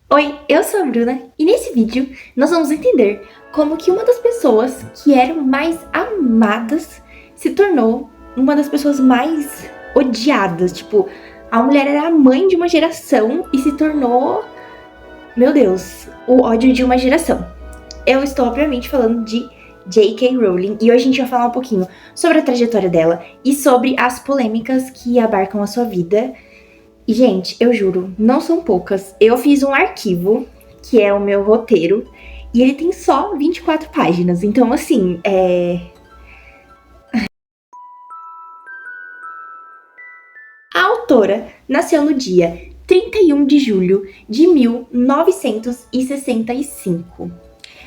Oi, eu sou a Bruna e nesse vídeo nós vamos entender como que uma das pessoas que eram mais amadas se tornou uma das pessoas mais odiadas. Tipo, a mulher era a mãe de uma geração e se tornou, meu Deus, o ódio de uma geração. Eu estou obviamente falando de J.K. Rowling e hoje a gente vai falar um pouquinho sobre a trajetória dela e sobre as polêmicas que abarcam a sua vida. E, gente, eu juro, não são poucas. Eu fiz um arquivo, que é o meu roteiro, e ele tem só 24 páginas. Então, assim, A autora nasceu no dia 31 de julho de 1965.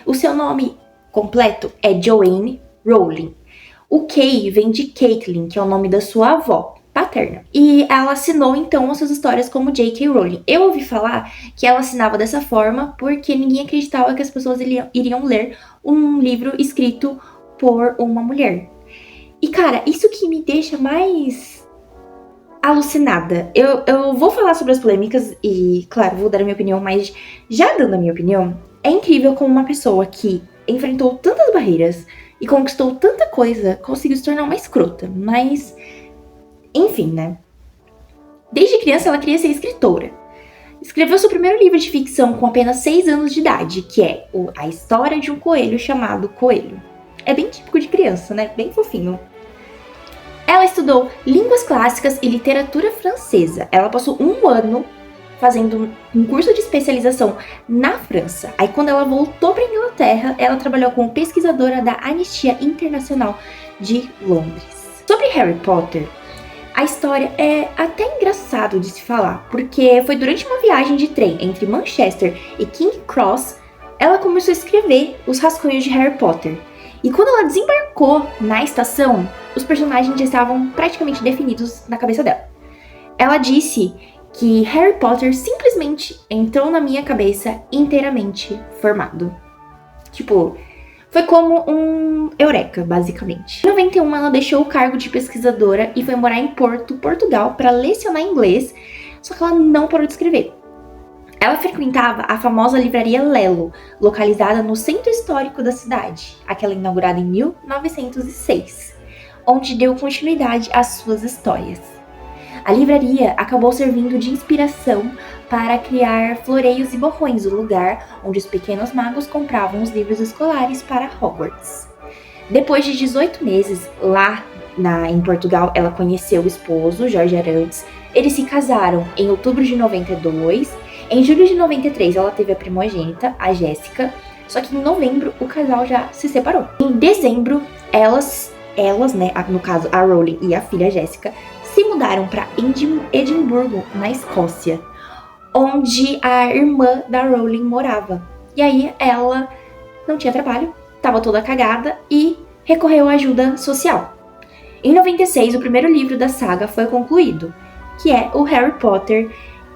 O seu nome completo é Joanne Rowling. O Kay vem de Caitlin, que é o nome da sua avó paterna. E ela assinou, então, as suas histórias como J.K. Rowling. Eu ouvi falar que ela assinava dessa forma porque ninguém acreditava que as pessoas iriam ler um livro escrito por uma mulher. E, cara, isso que me deixa mais alucinada. Eu vou falar sobre as polêmicas e, claro, vou dar a minha opinião, mas já dando a minha opinião, é incrível como uma pessoa que enfrentou tantas barreiras e conquistou tanta coisa conseguiu se tornar uma escrota, mas enfim, né? Desde criança ela queria ser escritora. Escreveu seu primeiro livro de ficção com apenas 6 anos de idade, que é A História de um Coelho Chamado Coelho. É bem típico de criança, né? Bem fofinho. Ela estudou línguas clássicas e literatura francesa. Ela passou um ano fazendo um curso de especialização na França. Aí quando ela voltou para a Inglaterra, ela trabalhou como pesquisadora da Anistia Internacional de Londres. Sobre Harry Potter, a história é até engraçado de se falar, porque foi durante uma viagem de trem entre Manchester e King's Cross, ela começou a escrever os rascunhos de Harry Potter. E quando ela desembarcou na estação, os personagens já estavam praticamente definidos na cabeça dela. Ela disse que Harry Potter simplesmente entrou na minha cabeça inteiramente formado. Tipo, foi como um eureka, basicamente. Em 91, ela deixou o cargo de pesquisadora e foi morar em Porto, Portugal, para lecionar inglês, só que ela não parou de escrever. Ela frequentava a famosa livraria Lelo, localizada no centro histórico da cidade, aquela inaugurada em 1906, onde deu continuidade às suas histórias. A livraria acabou servindo de inspiração para criar Floreios e Borrões, o lugar onde os pequenos magos compravam os livros escolares para Hogwarts. Depois de 18 meses lá em Portugal, ela conheceu o esposo, Jorge Arantes. Eles se casaram em outubro de 92. Em julho de 93, ela teve a primogênita, a Jéssica. Só que em novembro, o casal já se separou. Em dezembro, elas, né, no caso a Rowling e a filha Jéssica, se mudaram para Edimburgo, na Escócia, onde a irmã da Rowling morava. E aí ela não tinha trabalho, estava toda cagada e recorreu à ajuda social. Em 96, o primeiro livro da saga foi concluído, que é o Harry Potter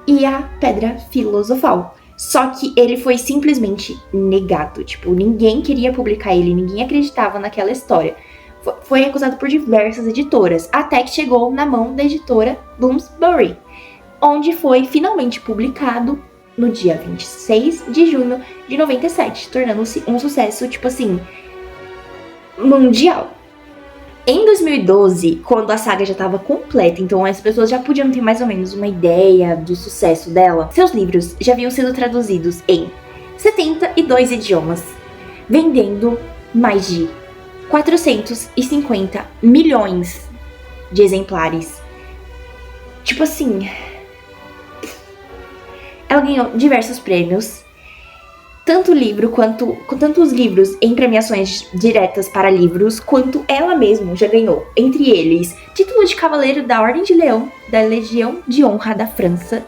e a Pedra Filosofal. Só que ele foi simplesmente negado, tipo, ninguém queria publicar ele, ninguém acreditava naquela história. Foi recusado por diversas editoras, até que chegou na mão da editora Bloomsbury, onde foi finalmente publicado no dia 26 de junho de 97, tornando-se um sucesso, tipo assim, mundial. Em 2012, quando a saga já estava completa, então as pessoas já podiam ter mais ou menos uma ideia do sucesso dela, seus livros já haviam sido traduzidos em 72 idiomas, vendendo mais de 450 milhões de exemplares. Tipo assim, ela ganhou diversos prêmios, tanto os livros em premiações diretas para livros, quanto ela mesma já ganhou. Entre eles, título de Cavaleiro da Ordem de Leão, da Legião de Honra da França,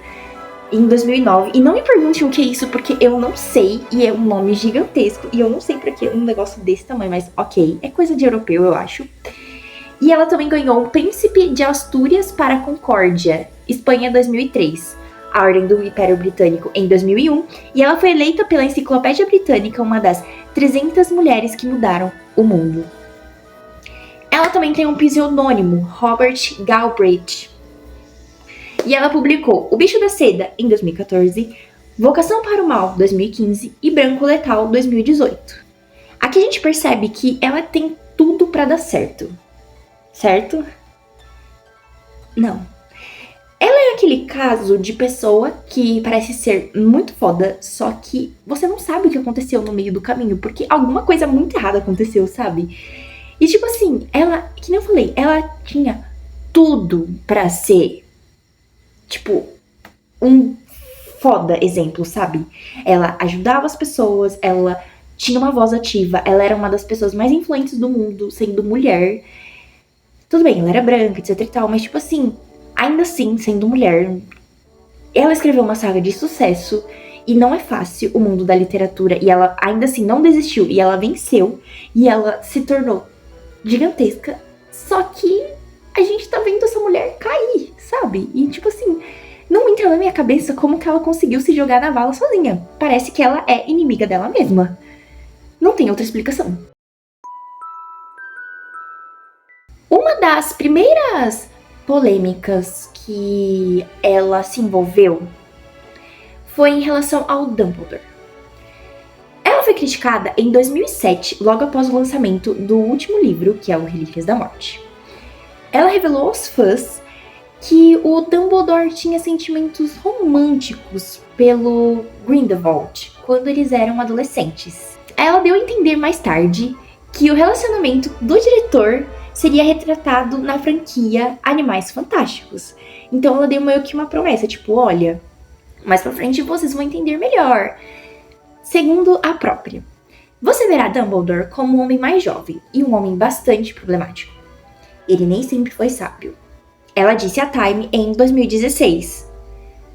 em 2009. E não me pergunte o que é isso, porque eu não sei, e é um nome gigantesco, e eu não sei pra que um negócio desse tamanho, mas ok, é coisa de europeu, eu acho. E ela também ganhou o Príncipe de Astúrias para a Concórdia, Espanha 2003, a Ordem do Império Britânico em 2001, e ela foi eleita pela Enciclopédia Britânica uma das 300 mulheres que mudaram o mundo. Ela também tem um pseudônimo, Robert Galbraith. E ela publicou O Bicho da Seda, em 2014, Vocação para o Mal, 2015, e Branco Letal, 2018. Aqui a gente percebe que ela tem tudo pra dar certo. Certo? Não. Ela é aquele caso de pessoa que parece ser muito foda, só que você não sabe o que aconteceu no meio do caminho, porque alguma coisa muito errada aconteceu, sabe? E tipo assim, ela, que nem eu falei, ela tinha tudo pra ser, tipo, um foda exemplo, sabe? Ela ajudava as pessoas, ela tinha uma voz ativa, ela era uma das pessoas mais influentes do mundo, sendo mulher. Tudo bem, ela era branca, etc e tal, mas tipo assim, ainda assim, sendo mulher, ela escreveu uma saga de sucesso e não é fácil o mundo da literatura e ela ainda assim não desistiu e ela venceu e ela se tornou gigantesca. Só que a gente tá vendo essa mulher cair, sabe? E tipo assim, não entra na minha cabeça como que ela conseguiu se jogar na vala sozinha. Parece que ela é inimiga dela mesma. Não tem outra explicação. Uma das primeiras polêmicas que ela se envolveu foi em relação ao Dumbledore. Ela foi criticada em 2007, logo após o lançamento do último livro, que é o Relíquias da Morte. Ela revelou aos fãs que o Dumbledore tinha sentimentos românticos pelo Grindelwald quando eles eram adolescentes. Ela deu a entender mais tarde que o relacionamento do diretor seria retratado na franquia Animais Fantásticos. Então ela deu meio que uma promessa, tipo, olha, mais pra frente vocês vão entender melhor. Segundo a própria, você verá Dumbledore como um homem mais jovem e um homem bastante problemático. Ele nem sempre foi sábio. Ela disse à Time em 2016.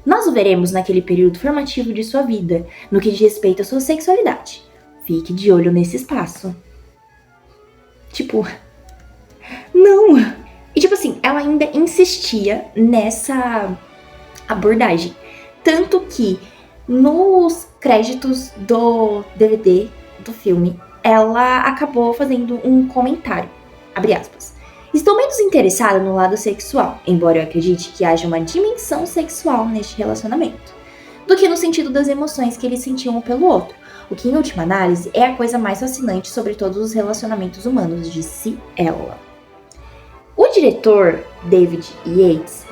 Nós o veremos naquele período formativo de sua vida, no que diz respeito à sua sexualidade. Fique de olho nesse espaço. Tipo, não. E tipo assim, ela ainda insistia nessa abordagem. Tanto que nos créditos do DVD do filme, ela acabou fazendo um comentário, abre aspas. Estou menos interessada no lado sexual, embora eu acredite que haja uma dimensão sexual neste relacionamento, do que no sentido das emoções que eles sentiam um pelo outro, o que em última análise é a coisa mais fascinante sobre todos os relacionamentos humanos, disse ela. O diretor David Yates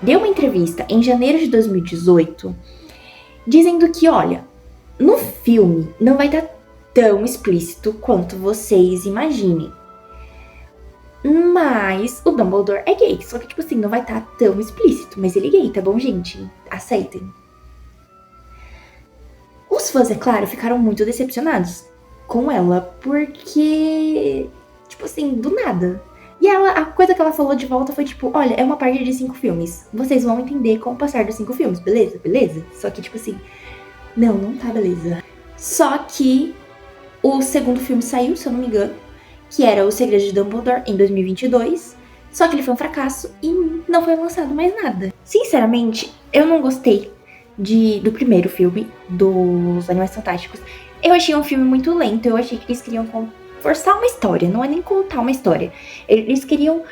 deu uma entrevista em janeiro de 2018 dizendo que, olha, no filme não vai estar tão explícito quanto vocês imaginem. Mas o Dumbledore é gay, só que, tipo assim, não vai estar tão explícito. Mas ele é gay, tá bom, gente? Aceitem. Os fãs, é claro, ficaram muito decepcionados com ela, porque, tipo assim, do nada. E ela, a coisa que ela falou de volta foi tipo, olha, é uma parte de 5 filmes. Vocês vão entender com o passar dos 5 filmes, beleza? Beleza? Só que, tipo assim, não tá beleza. Só que o segundo filme saiu, se eu não me engano, que era O Segredo de Dumbledore, em 2022. Só que ele foi um fracasso e não foi lançado mais nada. Sinceramente, eu não gostei do primeiro filme, dos Animais Fantásticos. Eu achei um filme muito lento, eu achei que eles queriam forçar uma história, não é nem contar uma história. Eles queriam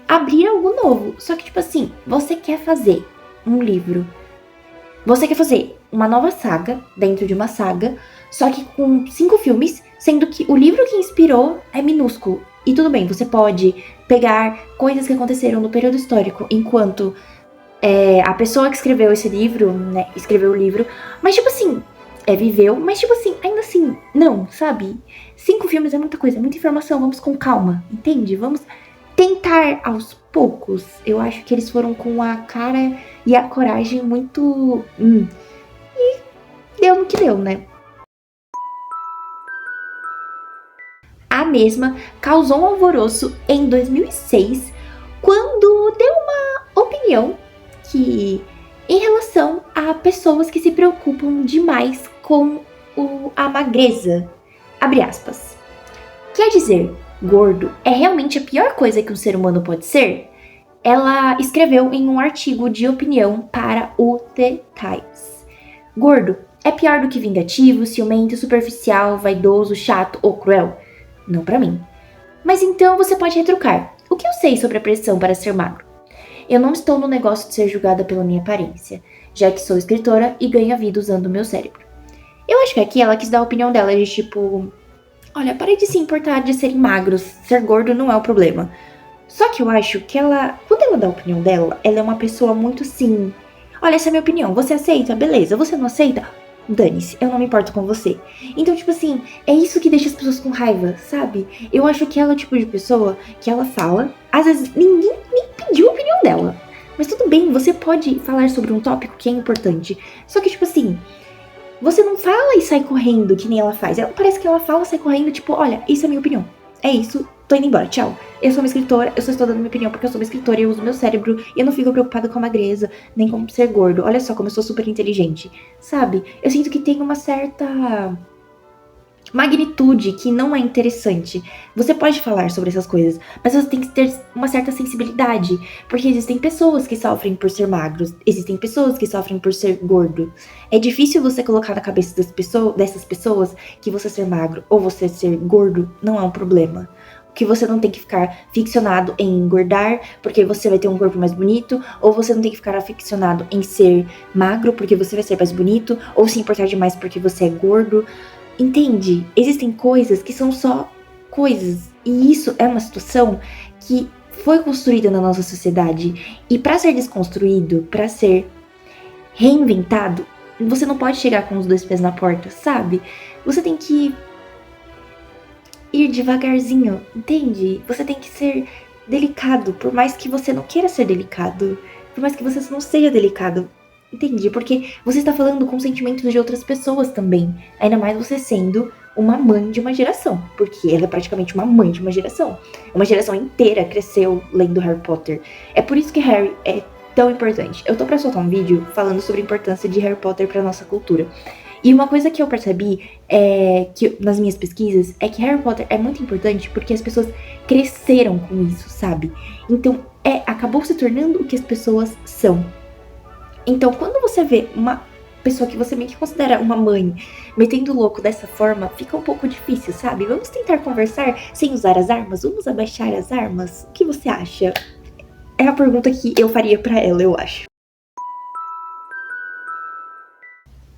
abrir algo novo. Só que, tipo assim, você quer fazer um livro, você quer fazer uma nova saga dentro de uma saga, só que com 5 filmes, sendo que o livro que inspirou é minúsculo. E tudo bem, você pode pegar coisas que aconteceram no período histórico, enquanto a pessoa que escreveu esse livro, né, escreveu o livro, mas tipo assim, viveu, mas tipo assim, ainda assim, não, sabe? 5 filmes é muita coisa, é muita informação, vamos com calma, entende? Vamos tentar aos poucos. Eu acho que eles foram com a cara e a coragem muito... E deu no que deu, né? A mesma causou um alvoroço em 2006, quando deu uma opinião que, em relação a pessoas que se preocupam demais com a magreza, abre aspas. Quer dizer, gordo é realmente a pior coisa que um ser humano pode ser? Ela escreveu em um artigo de opinião para o The Times. Gordo é pior do que vingativo, ciumento, superficial, vaidoso, chato ou cruel? Não pra mim. Mas então você pode retrucar. O que eu sei sobre a pressão para ser magro? Eu não estou no negócio de ser julgada pela minha aparência. já que sou escritora e ganho a vida usando o meu cérebro. Eu acho que aqui ela quis dar a opinião dela de tipo, olha, pare de se importar de serem magros, ser gordo não é o problema. Só que eu acho que ela, quando ela dá a opinião dela, ela é uma pessoa muito assim, olha, essa é a minha opinião, você aceita? Beleza, você não aceita? Dane-se, eu não me importo com você. Então, tipo assim, é isso que deixa as pessoas com raiva, sabe? Eu acho que ela é o tipo de pessoa que ela fala, às vezes ninguém nem pediu a opinião dela. Mas tudo bem, você pode falar sobre um tópico que é importante. Só que, tipo assim, você não fala e sai correndo, que nem ela faz. Parece que ela fala e sai correndo, tipo, olha, isso é a minha opinião. É isso, tô indo embora, tchau. Eu sou uma escritora, eu só estou dando minha opinião porque eu sou uma escritora e eu uso meu cérebro e eu não fico preocupada com a magreza, nem com ser gordo. Olha só como eu sou super inteligente, sabe? Eu sinto que tem uma certa magnitude que não é interessante. Você pode falar sobre essas coisas, mas você tem que ter uma certa sensibilidade, porque existem pessoas que sofrem por ser magros, existem pessoas que sofrem por ser gordo. É difícil você colocar na cabeça dessas pessoas que você ser magro ou você ser gordo não é um problema. Que você não tem que ficar ficcionado em engordar porque você vai ter um corpo mais bonito, ou você não tem que ficar aficionado em ser magro porque você vai ser mais bonito, ou se importar demais porque você é gordo. Entende? Existem coisas que são só coisas, e isso é uma situação que foi construída na nossa sociedade, e para ser desconstruído, para ser reinventado, você não pode chegar com os dois pés na porta, sabe? Você tem que ir devagarzinho, entende? Você tem que ser delicado, por mais que você não queira ser delicado, por mais que você não seja delicado. Entendi, porque você está falando com sentimentos de outras pessoas também. Ainda mais você sendo uma mãe de uma geração. Porque ela é praticamente uma mãe de uma geração. Uma geração inteira cresceu lendo Harry Potter. É por isso que Harry é tão importante. Eu tô pra soltar um vídeo falando sobre a importância de Harry Potter pra nossa cultura. E uma coisa que eu percebi nas minhas pesquisas é que Harry Potter é muito importante porque as pessoas cresceram com isso, sabe? Então, acabou se tornando o que as pessoas são. Então, quando você vê uma pessoa que você meio que considera uma mãe metendo louco dessa forma, fica um pouco difícil, sabe? Vamos tentar conversar sem usar as armas? Vamos abaixar as armas? O que você acha? É a pergunta que eu faria pra ela, eu acho.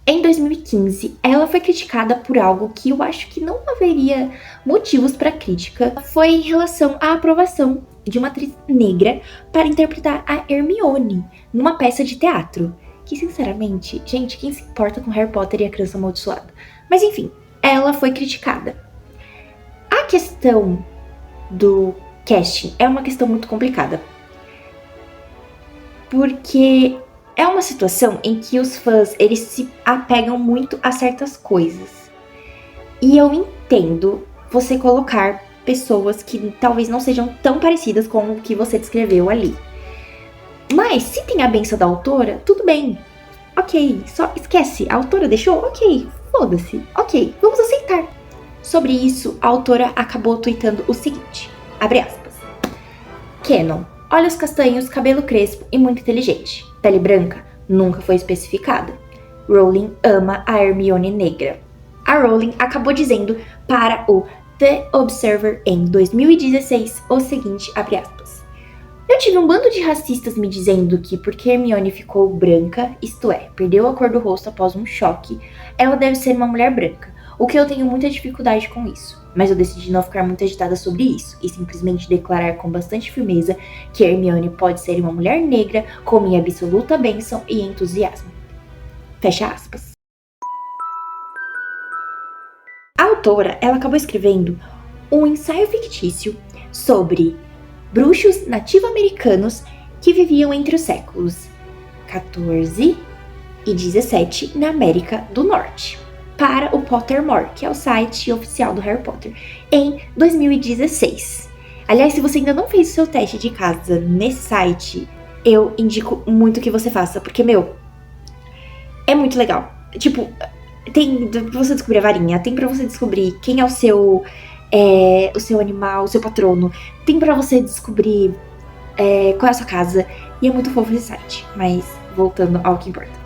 Em 2015, ela foi criticada por algo que eu acho que não haveria motivos para crítica. Foi em relação à aprovação de uma atriz negra para interpretar a Hermione numa peça de teatro. Que, sinceramente, gente, quem se importa com Harry Potter e a Criança Amaldiçoada? Mas enfim, ela foi criticada. A questão do casting é uma questão muito complicada. Porque é uma situação em que os fãs, eles se apegam muito a certas coisas. E eu entendo você colocar pessoas que talvez não sejam tão parecidas com o que você descreveu ali. Mas se tem a benção da autora, tudo bem. Ok, só esquece, a autora deixou? Ok, foda-se. Ok, vamos aceitar. Sobre isso, a autora acabou tweetando o seguinte, abre aspas. Canon. Olhos castanhos, cabelo crespo e muito inteligente. Pele branca nunca foi especificada. Rowling ama a Hermione negra. A Rowling acabou dizendo para o The Observer em 2016 o seguinte, abre aspas. Eu tive um bando de racistas me dizendo que porque Hermione ficou branca, isto é, perdeu a cor do rosto após um choque, ela deve ser uma mulher branca, o que eu tenho muita dificuldade com isso. Mas eu decidi não ficar muito agitada sobre isso e simplesmente declarar com bastante firmeza que Hermione pode ser uma mulher negra com minha absoluta bênção e entusiasmo. Fecha aspas. A autora, ela acabou escrevendo um ensaio fictício sobre bruxos nativo-americanos que viviam entre os séculos XIV e XVII na América do Norte, para o Pottermore, que é o site oficial do Harry Potter, em 2016. Aliás, se você ainda não fez o seu teste de casa nesse site, eu indico muito que você faça, porque, é muito legal. Tipo, tem pra você descobrir a varinha, tem pra você descobrir quem é o seu animal, o seu patrono, tem pra você descobrir qual é a sua casa, e é muito fofo esse site, mas voltando ao que importa.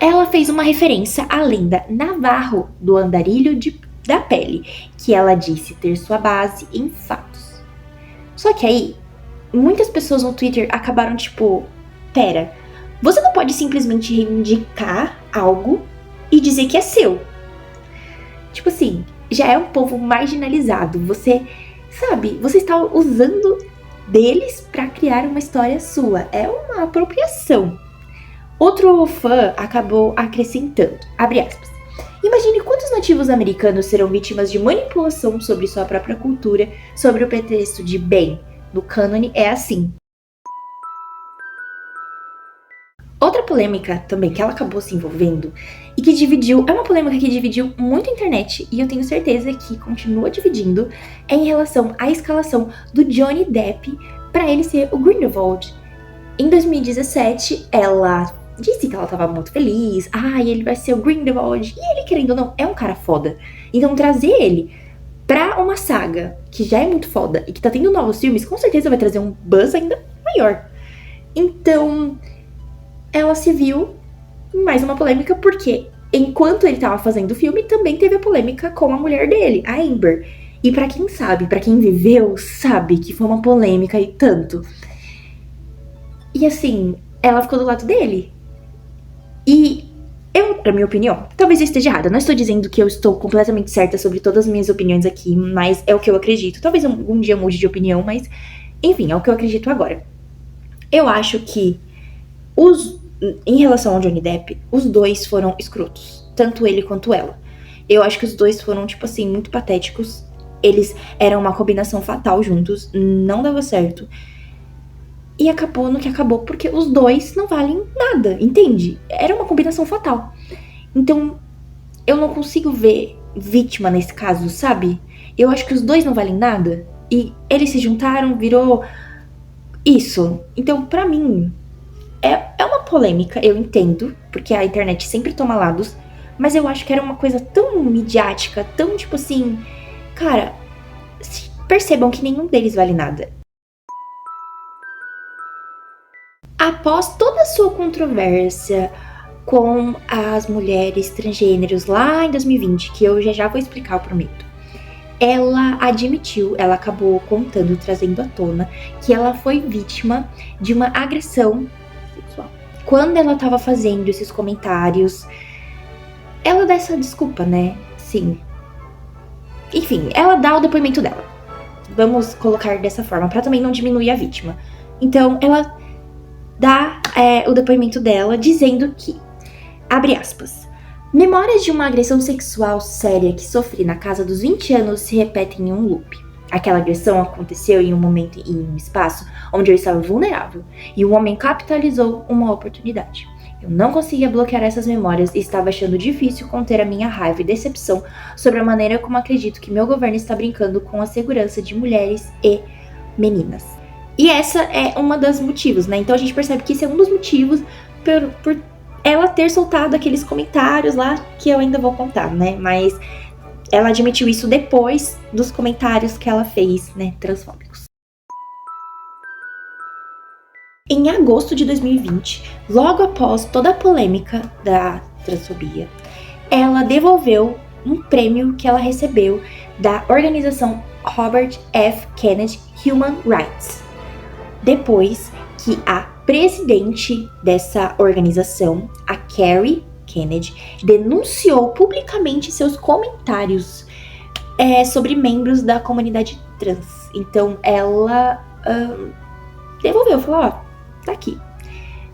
Ela fez uma referência à lenda Navarro do andarilho da pele, que ela disse ter sua base em fatos. Só que aí, muitas pessoas no Twitter acabaram tipo, pera, Você não pode simplesmente reivindicar algo e dizer que é seu. Tipo assim, já é um povo marginalizado. Você, sabe, você está usando deles pra criar uma história sua. É uma apropriação. Outro fã acabou acrescentando, abre aspas, imagine quantos nativos americanos serão vítimas de manipulação sobre sua própria cultura, sobre o pretexto de, bem, no cânone é assim. Outra polêmica também que ela acabou se envolvendo e que dividiu, é uma polêmica que dividiu muito a internet e eu tenho certeza que continua dividindo, é em relação à escalação do Johnny Depp para ele ser o Grindelwald. Em 2017, ela disse que ela tava muito feliz, ele vai ser o Grindelwald, e ele, querendo ou não, é um cara foda. Então trazer ele pra uma saga que já é muito foda e que tá tendo novos filmes, com certeza vai trazer um buzz ainda maior. Então, ela se viu em mais uma polêmica, porque enquanto ele tava fazendo o filme, também teve a polêmica com a mulher dele, a Amber. E pra quem sabe, pra quem viveu, sabe que foi uma polêmica e tanto. E assim, ela ficou do lado dele. E eu, na minha opinião, talvez eu esteja errada. Não estou dizendo que eu estou completamente certa sobre todas as minhas opiniões aqui, mas é o que eu acredito. Talvez algum dia eu mude de opinião, mas enfim, é o que eu acredito agora. Eu acho que em relação ao Johnny Depp, os dois foram escrotos. Tanto ele quanto ela. Eu acho que os dois foram, tipo assim, muito patéticos. Eles eram uma combinação fatal juntos. Não dava certo. E acabou no que acabou, porque os dois não valem nada, entende? Era uma combinação fatal. Então, eu não consigo ver vítima nesse caso, sabe? Eu acho que os dois não valem nada. E eles se juntaram, virou isso. Então, pra mim, é uma polêmica, eu entendo, porque a internet sempre toma lados, mas eu acho que era uma coisa tão midiática, tão tipo assim, cara, percebam que nenhum deles vale nada. Após toda a sua controvérsia com as mulheres transgêneros lá em 2020, que eu já vou explicar, eu prometo, ela admitiu, ela acabou contando, trazendo à tona, que ela foi vítima de uma agressão sexual. Quando ela tava fazendo esses comentários, ela dá essa desculpa, né? Sim. Enfim, ela dá o depoimento dela. Vamos colocar dessa forma, pra também não diminuir a vítima. Então, ela dá o depoimento dela dizendo que, abre aspas, memórias de uma agressão sexual séria que sofri na casa dos 20 anos se repetem em um loop. Aquela agressão aconteceu em um momento e em um espaço onde eu estava vulnerável, e o homem capitalizou uma oportunidade. Eu não conseguia bloquear essas memórias e estava achando difícil conter a minha raiva e decepção sobre a maneira como acredito que meu governo está brincando com a segurança de mulheres e meninas. E essa é uma das motivos, né? Então a gente percebe que esse é um dos motivos por ela ter soltado aqueles comentários lá, que eu ainda vou contar, né? Mas ela admitiu isso depois dos comentários que ela fez, né, transfóbicos. Em agosto de 2020, logo após toda a polêmica da transfobia, ela devolveu um prêmio que ela recebeu da organização Robert F. Kennedy Human Rights, depois que a presidente dessa organização, a Kerry Kennedy, denunciou publicamente seus comentários sobre membros da comunidade trans. Então ela devolveu, falou, ó, tá aqui.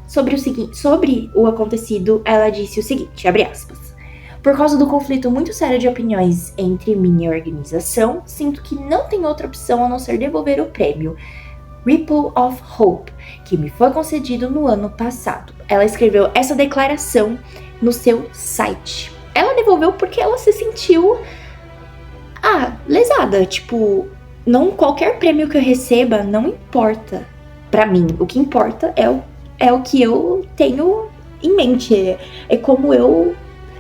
Sobre o acontecido, ela disse o seguinte, abre aspas, por causa do conflito muito sério de opiniões entre minha organização, sinto que não tem outra opção a não ser devolver o prêmio Ripple of Hope, que me foi concedido no ano passado. Ela escreveu essa declaração no seu site. Ela devolveu porque ela se sentiu lesada. Tipo, não qualquer prêmio que eu receba não importa pra mim. O que importa é o que eu tenho em mente. É como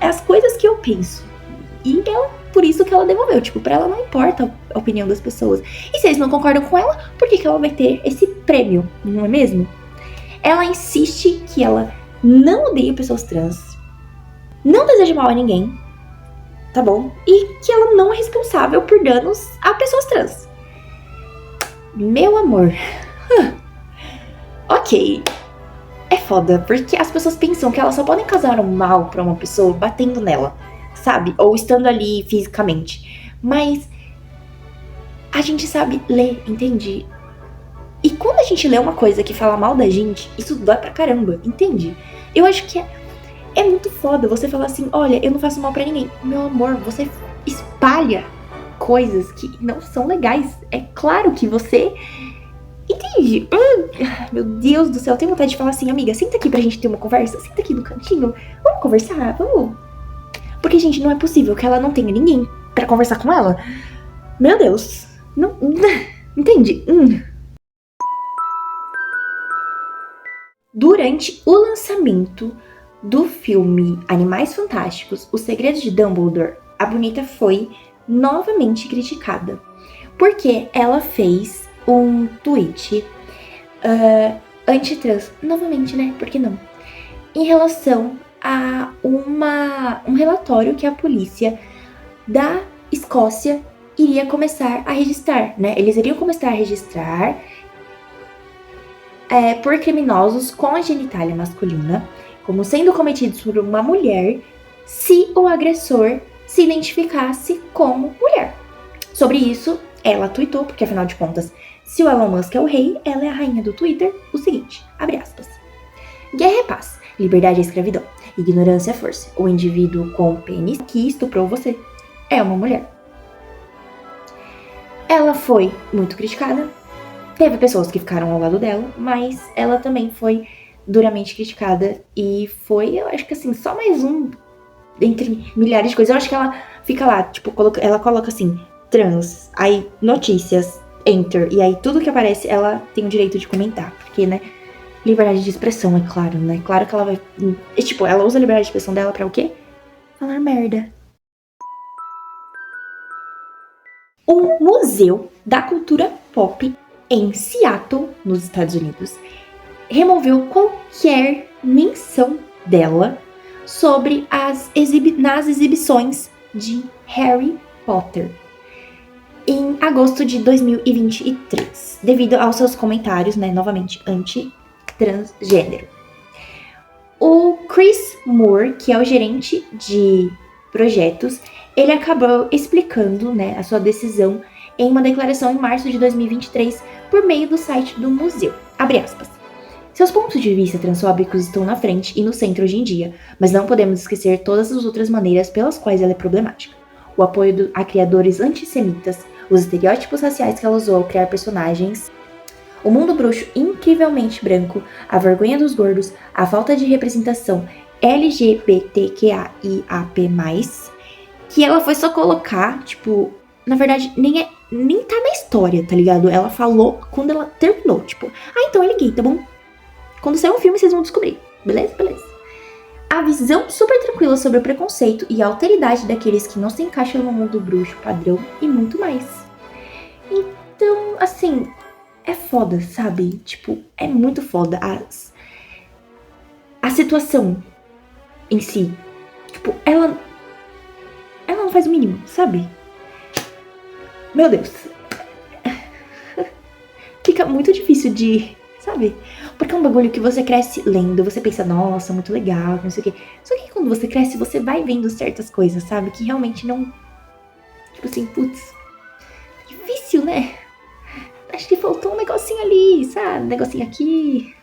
as coisas que eu penso. E por isso que ela devolveu. Tipo, pra ela não importa a opinião das pessoas. E se eles não concordam com ela, por que ela vai ter esse prêmio? Não é mesmo? Ela insiste que ela não odeia pessoas trans, não deseja mal a ninguém, tá bom? E que ela não é responsável por danos a pessoas trans. Meu amor. Ok. É foda, porque as pessoas pensam que elas só podem causar um mal pra uma pessoa batendo nela, sabe? Ou estando ali fisicamente. Mas a gente sabe ler, entende? E quando a gente lê uma coisa que fala mal da gente, isso dói pra caramba, entende? Eu acho que é muito foda você falar assim, olha, eu não faço mal pra ninguém. Meu amor, você espalha coisas que não são legais. É claro que você... Entende? Meu Deus do céu, eu tenho vontade de falar assim, amiga, senta aqui pra gente ter uma conversa. Senta aqui no cantinho, vamos conversar, vamos. Porque, gente, não é possível que ela não tenha ninguém pra conversar com ela. Meu Deus. Não... Entende? Durante o lançamento do filme Animais Fantásticos, Os Segredos de Dumbledore, a Bonita foi novamente criticada, porque ela fez um tweet anti-trans, novamente, né? Por que não? Em relação a um relatório que a polícia da Escócia iria começar a registrar, né? Eles iriam começar a registrar por criminosos com a genitália masculina, como sendo cometidos por uma mulher, se o agressor se identificasse como mulher. Sobre isso, ela tweetou, porque afinal de contas, se o Elon Musk é o rei, ela é a rainha do Twitter, o seguinte, abre aspas. Guerra é paz, liberdade é escravidão, ignorância é força. O indivíduo com pênis que estuprou você é uma mulher. Ela foi muito criticada, teve pessoas que ficaram ao lado dela, mas ela também foi duramente criticada e foi, eu acho que assim, só mais um entre milhares de coisas. Eu acho que ela fica lá, tipo, ela coloca assim, trans, aí notícias, enter, e aí tudo que aparece ela tem o direito de comentar, porque, né, liberdade de expressão, é claro, né, claro que ela vai, tipo, ela usa a liberdade de expressão dela pra o quê? Falar merda. O Museu da Cultura Pop em Seattle, nos Estados Unidos, removeu qualquer menção dela sobre nas exibições de Harry Potter em agosto de 2023, devido aos seus comentários, né, novamente, anti-transgênero. O Chris Moore, que é o gerente de projetos, ele acabou explicando, né, a sua decisão em uma declaração em março de 2023 por meio do site do museu. Abre aspas. Seus pontos de vista transfóbicos estão na frente e no centro hoje em dia, mas não podemos esquecer todas as outras maneiras pelas quais ela é problemática. O apoio a criadores antissemitas, os estereótipos raciais que ela usou ao criar personagens, o mundo bruxo incrivelmente branco, a vergonha dos gordos, a falta de representação LGBTQIAP+, que ela foi só colocar, tipo, na verdade, nem tá na história, tá ligado? Ela falou quando ela terminou, tipo, então ele é gay, tá bom? Quando sair um filme, vocês vão descobrir. Beleza? Beleza. A visão super tranquila sobre o preconceito e a alteridade daqueles que não se encaixam no mundo bruxo padrão e muito mais. Então, assim, é foda, sabe? Tipo, é muito foda a situação em si. Tipo, ela não faz o mínimo, sabe? Meu Deus. Fica muito difícil de... sabe? Porque é um bagulho que você cresce lendo, você pensa, nossa, muito legal, não sei o quê. Só que quando você cresce, você vai vendo certas coisas, sabe? Que realmente não... tipo assim, putz, difícil, né? Acho que faltou um negocinho ali, sabe? Um negocinho aqui.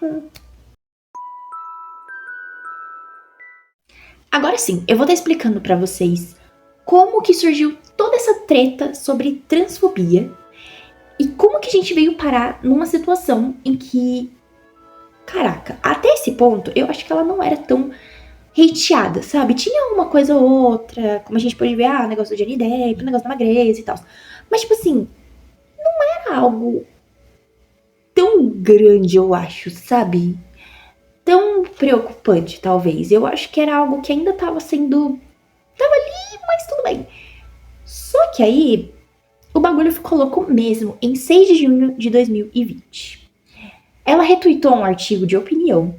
Agora sim, eu vou estar explicando pra vocês como que surgiu toda essa treta sobre transfobia e como que a gente veio parar numa situação em que, caraca, até esse ponto, eu acho que ela não era tão hateada, sabe? Tinha uma coisa ou outra, como a gente pode ver, o negócio do Johnny Depp, o negócio da magreza e tal. Mas, tipo assim, não era algo tão grande, eu acho, sabe? Tão preocupante, talvez. Eu acho que era algo que ainda tava sendo... tava ali, mas tudo bem. Só que aí, o bagulho ficou louco mesmo, em 6 de junho de 2020. Ela retweetou um artigo de opinião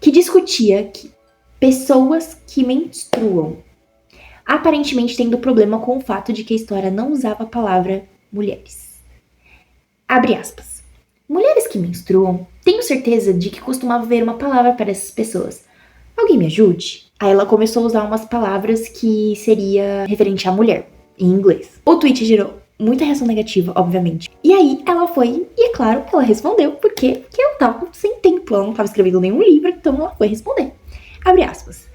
que discutia que pessoas que menstruam aparentemente tendo problema com o fato de que a história não usava a palavra mulheres. Abre aspas. Mulheres que menstruam Tenho certeza de que costumava ver uma palavra para essas pessoas. Alguém me ajude? Aí ela começou a usar umas palavras que seria referente à mulher, em inglês. O tweet gerou muita reação negativa, obviamente. E aí ela foi, e é claro, ela respondeu, porque ela tava sem tempo, ela não tava escrevendo nenhum livro, então ela foi responder. Abre aspas.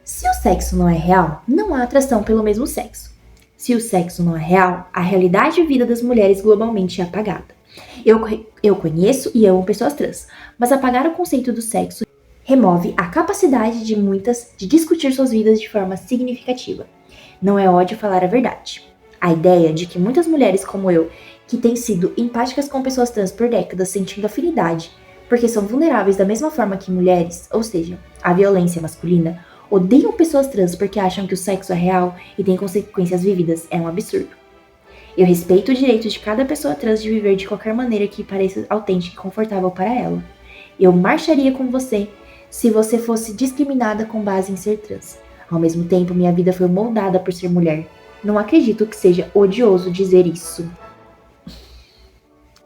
Se o sexo não é real, não há atração pelo mesmo sexo. Se o sexo não é real, a realidade de vida das mulheres globalmente é apagada. Eu conheço e amo pessoas trans, mas apagar o conceito do sexo remove a capacidade de muitas de discutir suas vidas de forma significativa. Não é ódio falar a verdade. A ideia de que muitas mulheres como eu, que têm sido empáticas com pessoas trans por décadas sentindo afinidade, porque são vulneráveis da mesma forma que mulheres, ou seja, a violência masculina, odeiam pessoas trans porque acham que o sexo é real e tem consequências vividas, é um absurdo. Eu respeito o direito de cada pessoa trans de viver de qualquer maneira que pareça autêntica e confortável para ela. Eu marcharia com você se você fosse discriminada com base em ser trans. Ao mesmo tempo, minha vida foi moldada por ser mulher. Não acredito que seja odioso dizer isso.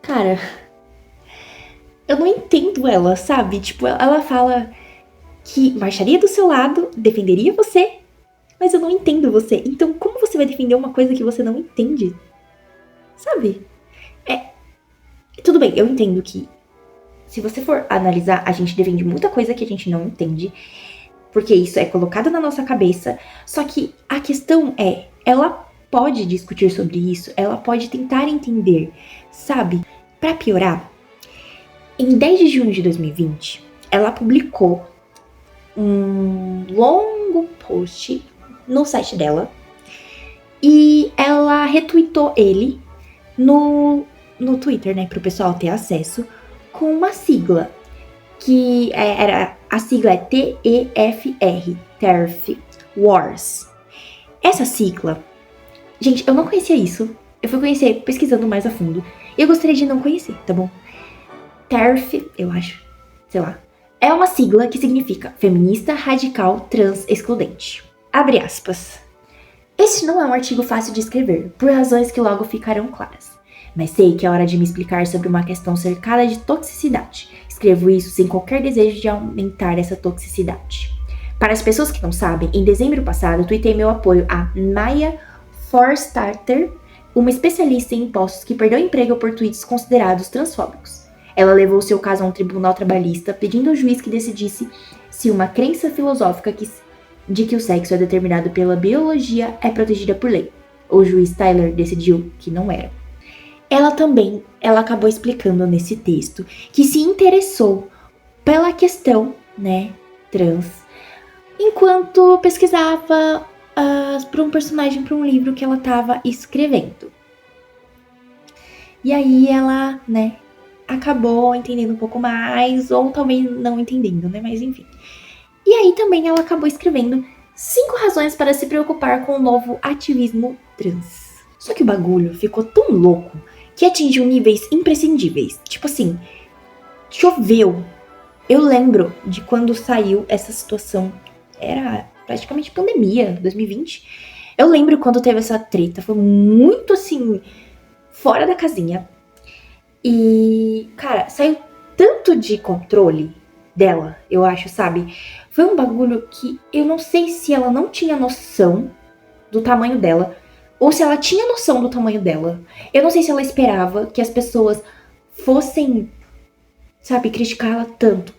Cara, eu não entendo ela, sabe? Tipo, ela fala que marcharia do seu lado, defenderia você, mas eu não entendo você. Então, como você vai defender uma coisa que você não entende? Sabe? Tudo bem, eu entendo que se você for analisar, a gente defende muita coisa que a gente não entende, porque isso é colocado na nossa cabeça, só que a questão é, ela pode discutir sobre isso, ela pode tentar entender, sabe? Pra piorar, em 10 de junho de 2020, ela publicou um longo post no site dela e ela retweetou ele no Twitter, né, pro pessoal ter acesso, com uma sigla, que a sigla é TEFR, TERF Wars. Essa sigla, gente, eu não conhecia isso, eu fui conhecer pesquisando mais a fundo, e eu gostaria de não conhecer, tá bom? TERF, eu acho, sei lá, é uma sigla que significa Feminista Radical Trans Excludente. Abre aspas. Este não é um artigo fácil de escrever, por razões que logo ficarão claras. Mas sei que é hora de me explicar sobre uma questão cercada de toxicidade. Escrevo isso sem qualquer desejo de aumentar essa toxicidade. Para as pessoas que não sabem, em dezembro passado, tuitei meu apoio a Maya Forstarter, uma especialista em impostos que perdeu emprego por tweets considerados transfóbicos. Ela levou seu caso a um tribunal trabalhista, pedindo ao juiz que decidisse se uma crença filosófica de que o sexo é determinado pela biologia é protegida por lei. O juiz Tyler decidiu que não era. Ela acabou explicando nesse texto que se interessou pela questão, né, trans, enquanto pesquisava para um personagem, para um livro que ela estava escrevendo. E aí ela, né, acabou entendendo um pouco mais, ou talvez não entendendo, né, mas enfim. E aí também ela acabou escrevendo 5 razões para se preocupar com o novo ativismo trans. Só que o bagulho ficou tão louco que atingiu níveis imprescindíveis. Tipo assim, choveu. Eu lembro de quando saiu essa situação. Era praticamente pandemia, 2020. Eu lembro quando teve essa treta. Foi muito assim, fora da casinha. E, cara, saiu tanto de controle dela, eu acho, sabe? Foi um bagulho que eu não sei se ela não tinha noção do tamanho dela, ou se ela tinha noção do tamanho dela. Eu não sei se ela esperava que as pessoas fossem, sabe, criticá-la tanto.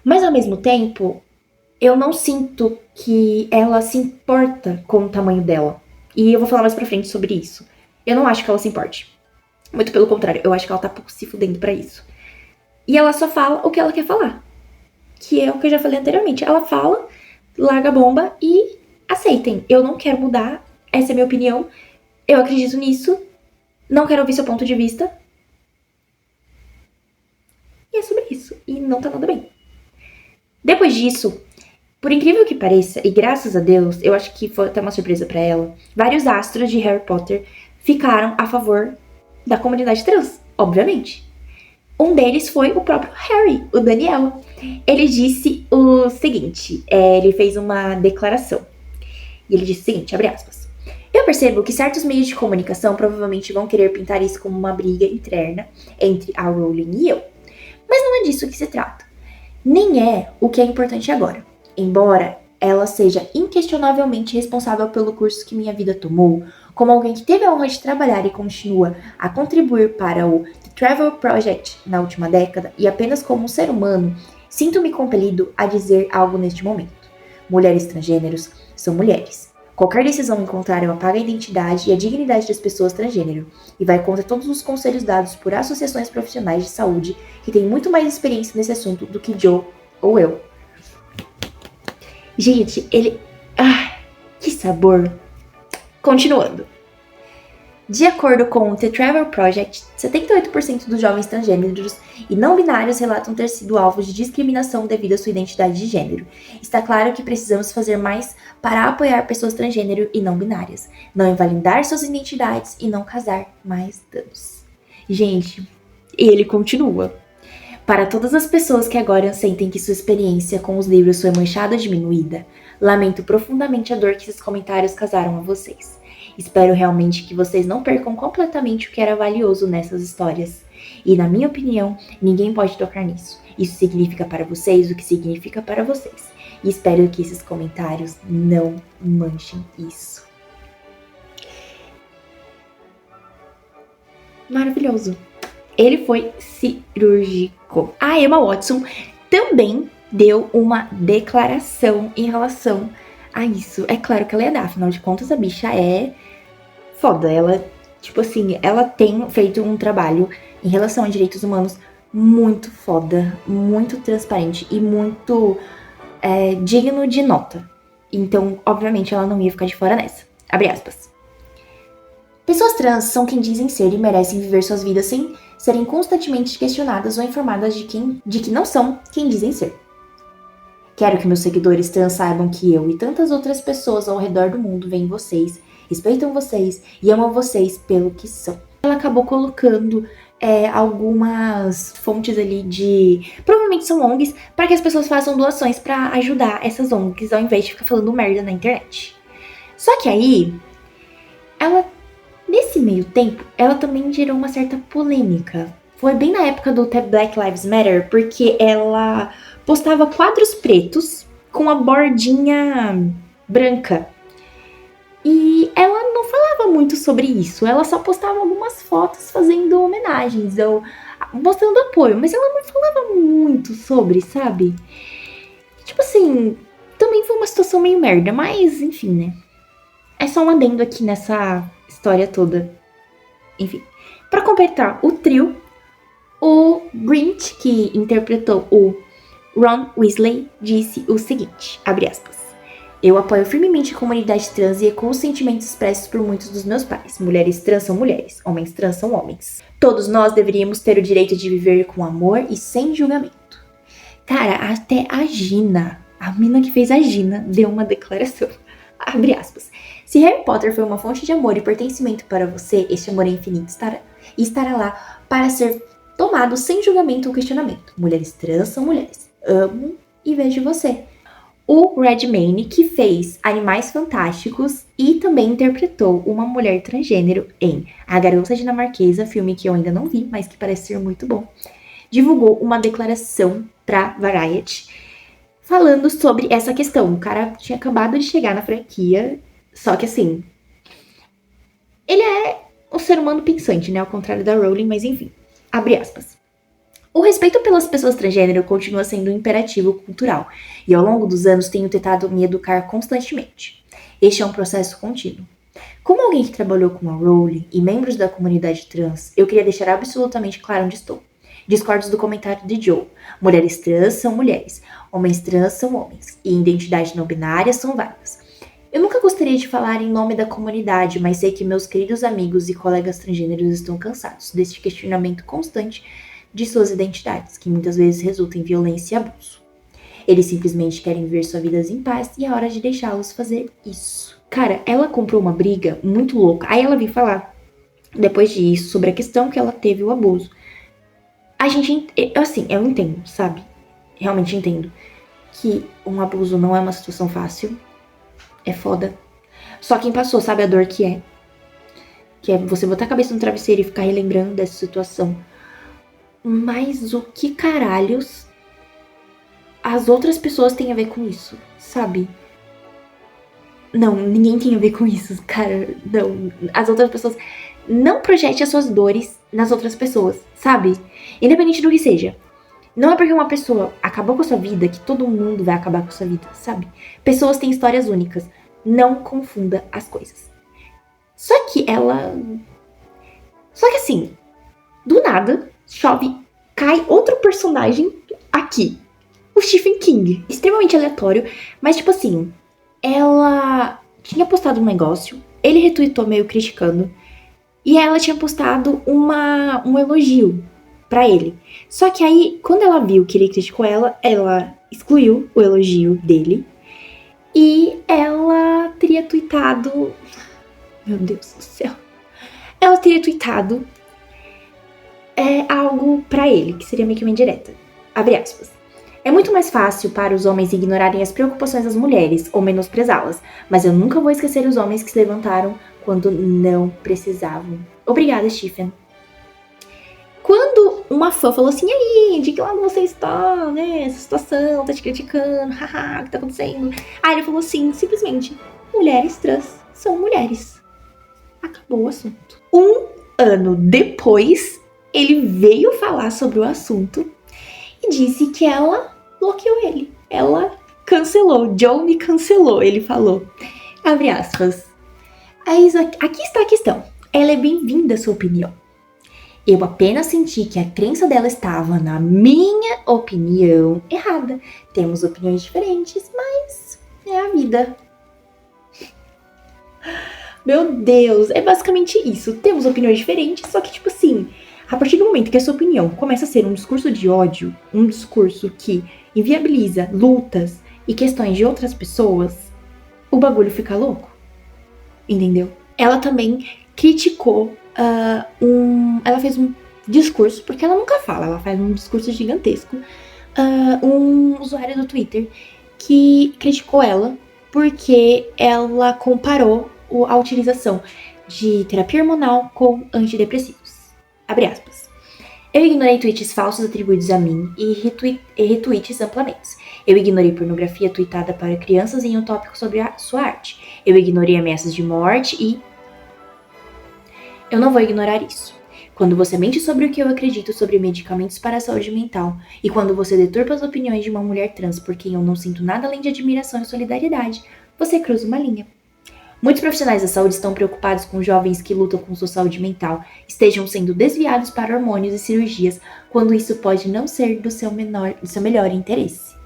Mas ao mesmo tempo, eu não sinto que ela se importa com o tamanho dela. E eu vou falar mais pra frente sobre isso. Eu não acho que ela se importe. Muito pelo contrário, eu acho que ela tá pouco se fudendo pra isso. E ela só fala o que ela quer falar. Que é o que eu já falei anteriormente. Ela fala, larga a bomba e aceitem. Eu não quero mudar, essa é a minha opinião. Eu acredito nisso. Não quero ouvir seu ponto de vista. E é sobre isso. E não tá nada bem. Depois disso, por incrível que pareça, e graças a Deus, eu acho que foi até uma surpresa pra ela, vários astros de Harry Potter ficaram a favor da comunidade trans, obviamente. Um deles foi o próprio Harry, o Daniel. Ele disse o seguinte, ele fez uma declaração. E ele disse o seguinte, abre aspas. Eu percebo que certos meios de comunicação provavelmente vão querer pintar isso como uma briga interna entre a Rowling e eu. Mas não é disso que se trata. Nem é o que é importante agora. Embora ela seja inquestionavelmente responsável pelo curso que minha vida tomou, como alguém que teve a honra de trabalhar e continua a contribuir para o The Travel Project na última década, e apenas como um ser humano, sinto-me compelido a dizer algo neste momento. Mulheres transgêneros são mulheres. Qualquer decisão em contrário apaga a identidade e a dignidade das pessoas transgênero e vai contra todos os conselhos dados por associações profissionais de saúde que têm muito mais experiência nesse assunto do que Joe ou eu. Gente, ele... que sabor! Continuando. De acordo com o The Travel Project, 78% dos jovens transgêneros e não binários relatam ter sido alvos de discriminação devido à sua identidade de gênero. Está claro que precisamos fazer mais para apoiar pessoas transgênero e não binárias, não invalidar suas identidades e não causar mais danos. Gente, ele continua. Para todas as pessoas que agora sentem que sua experiência com os livros foi manchada ou diminuída, lamento profundamente a dor que esses comentários causaram a vocês. Espero realmente que vocês não percam completamente o que era valioso nessas histórias. E, na minha opinião, ninguém pode tocar nisso. Isso significa para vocês o que significa para vocês. E espero que esses comentários não manchem isso. Maravilhoso. Ele foi cirúrgico. A Emma Watson também deu uma declaração em relação a isso. É claro que ela é dar, afinal de contas a bicha é foda. Ela, tipo assim, ela tem feito um trabalho em relação a direitos humanos muito foda, muito transparente e muito digno de nota. Então, obviamente, ela não ia ficar de fora nessa. Abre aspas. Pessoas trans são quem dizem ser e merecem viver suas vidas sem serem constantemente questionadas ou informadas de que não são quem dizem ser. Quero que meus seguidores trans saibam que eu e tantas outras pessoas ao redor do mundo veem vocês, respeitam vocês e amam vocês pelo que são. Ela acabou colocando algumas fontes ali provavelmente são ONGs, para que as pessoas façam doações para ajudar essas ONGs, ao invés de ficar falando merda na internet. Só que aí, nesse meio tempo, ela também gerou uma certa polêmica. Foi bem na época do Black Lives Matter, porque ela postava quadros pretos com a bordinha branca. E ela não falava muito sobre isso, ela só postava algumas fotos fazendo homenagens ou mostrando apoio, mas ela não falava muito sobre, sabe? Tipo assim, também foi uma situação meio merda, mas enfim, né? É só um adendo aqui nessa história toda. Enfim, pra completar o trio, o Grinch, que interpretou o Ron Weasley, disse o seguinte, abre aspas. Eu apoio firmemente a comunidade trans e ecoo os sentimentos expressos por muitos dos meus pais. Mulheres trans são mulheres, homens trans são homens. Todos nós deveríamos ter o direito de viver com amor e sem julgamento. Cara, até a Gina, a mina que fez a Gina, deu uma declaração. Abre aspas. Se Harry Potter foi uma fonte de amor e pertencimento para você, este amor é infinito e estará lá para ser tomado sem julgamento ou questionamento. Mulheres trans são mulheres. Amo e vejo você. O Redmayne, que fez Animais Fantásticos e também interpretou uma mulher transgênero em A Garota Dinamarquesa, filme que eu ainda não vi, mas que parece ser muito bom, divulgou uma declaração pra Variety falando sobre essa questão. O cara tinha acabado de chegar na franquia, só que assim, ele é um ser humano pensante, né? Ao contrário da Rowling, mas enfim, abre aspas. O respeito pelas pessoas transgênero continua sendo um imperativo cultural, e ao longo dos anos tenho tentado me educar constantemente. Este é um processo contínuo. Como alguém que trabalhou com a Rowling e membros da comunidade trans, eu queria deixar absolutamente claro onde estou. Discordo do comentário de Joe. Mulheres trans são mulheres, homens trans são homens, e identidade não binária são várias. Eu nunca gostaria de falar em nome da comunidade, mas sei que meus queridos amigos e colegas transgêneros estão cansados deste questionamento constante de suas identidades, que muitas vezes resulta em violência e abuso. Eles simplesmente querem viver suas vidas em paz e é hora de deixá-los fazer isso. Cara, ela comprou uma briga muito louca. Aí ela veio falar, depois disso, sobre a questão que ela teve o abuso. A gente, assim, eu entendo, sabe? Realmente entendo que um abuso não é uma situação fácil. É foda. Só quem passou sabe a dor que é. Que é você botar a cabeça no travesseiro e ficar relembrando dessa situação. Mas o que caralhos as outras pessoas têm a ver com isso, sabe? Não, ninguém tem a ver com isso, cara. Não, as outras pessoas... Não projete as suas dores nas outras pessoas, sabe? Independente do que seja. Não é porque uma pessoa acabou com a sua vida que todo mundo vai acabar com a sua vida, sabe? Pessoas têm histórias únicas. Não confunda as coisas. Só que assim, do nada, chove, cai outro personagem aqui. O Stephen King. Extremamente aleatório, mas tipo assim, ela tinha postado um negócio, ele retweetou meio criticando, e ela tinha postado um elogio pra ele. Só que aí, quando ela viu que ele criticou ela excluiu o elogio dele. E ela teria tweetado... Meu Deus do céu. Ela teria tweetado algo pra ele, que seria meio que uma indireta. Abre aspas. É muito mais fácil para os homens ignorarem as preocupações das mulheres ou menosprezá-las, mas eu nunca vou esquecer os homens que se levantaram quando não precisavam. Obrigada, Stephen. Quando uma fã falou assim, e aí, de que lado você está, né? Essa situação tá te criticando, haha, o que tá acontecendo? Aí ele falou assim, simplesmente, mulheres trans são mulheres. Acabou o assunto. Um ano depois, ele veio falar sobre o assunto e disse que ela bloqueou ele. Ela cancelou. Joe me cancelou, ele falou. Abre aspas. Aqui está a questão. Ela é bem-vinda à sua opinião. Eu apenas senti que a crença dela estava, na minha opinião, errada. Temos opiniões diferentes, mas é a vida. Meu Deus, é basicamente isso. Temos opiniões diferentes, só que tipo assim, a partir do momento que a sua opinião começa a ser um discurso de ódio, um discurso que inviabiliza lutas e questões de outras pessoas, o bagulho fica louco. Entendeu? Ela também criticou ela fez um discurso, porque ela nunca fala, ela faz um discurso gigantesco. Um usuário do Twitter que criticou ela porque ela comparou a utilização de terapia hormonal com antidepressivos. Abre aspas. Eu ignorei tweets falsos atribuídos a mim e retweets amplamente. Eu ignorei pornografia tweetada para crianças em um tópico sobre a sua arte. Eu ignorei ameaças de morte e... Eu não vou ignorar isso. Quando você mente sobre o que eu acredito sobre medicamentos para a saúde mental e quando você deturpa as opiniões de uma mulher trans por quem eu não sinto nada além de admiração e solidariedade, você cruza uma linha. Muitos profissionais da saúde estão preocupados com jovens que lutam com sua saúde mental estejam sendo desviados para hormônios e cirurgias quando isso pode não ser do seu melhor interesse.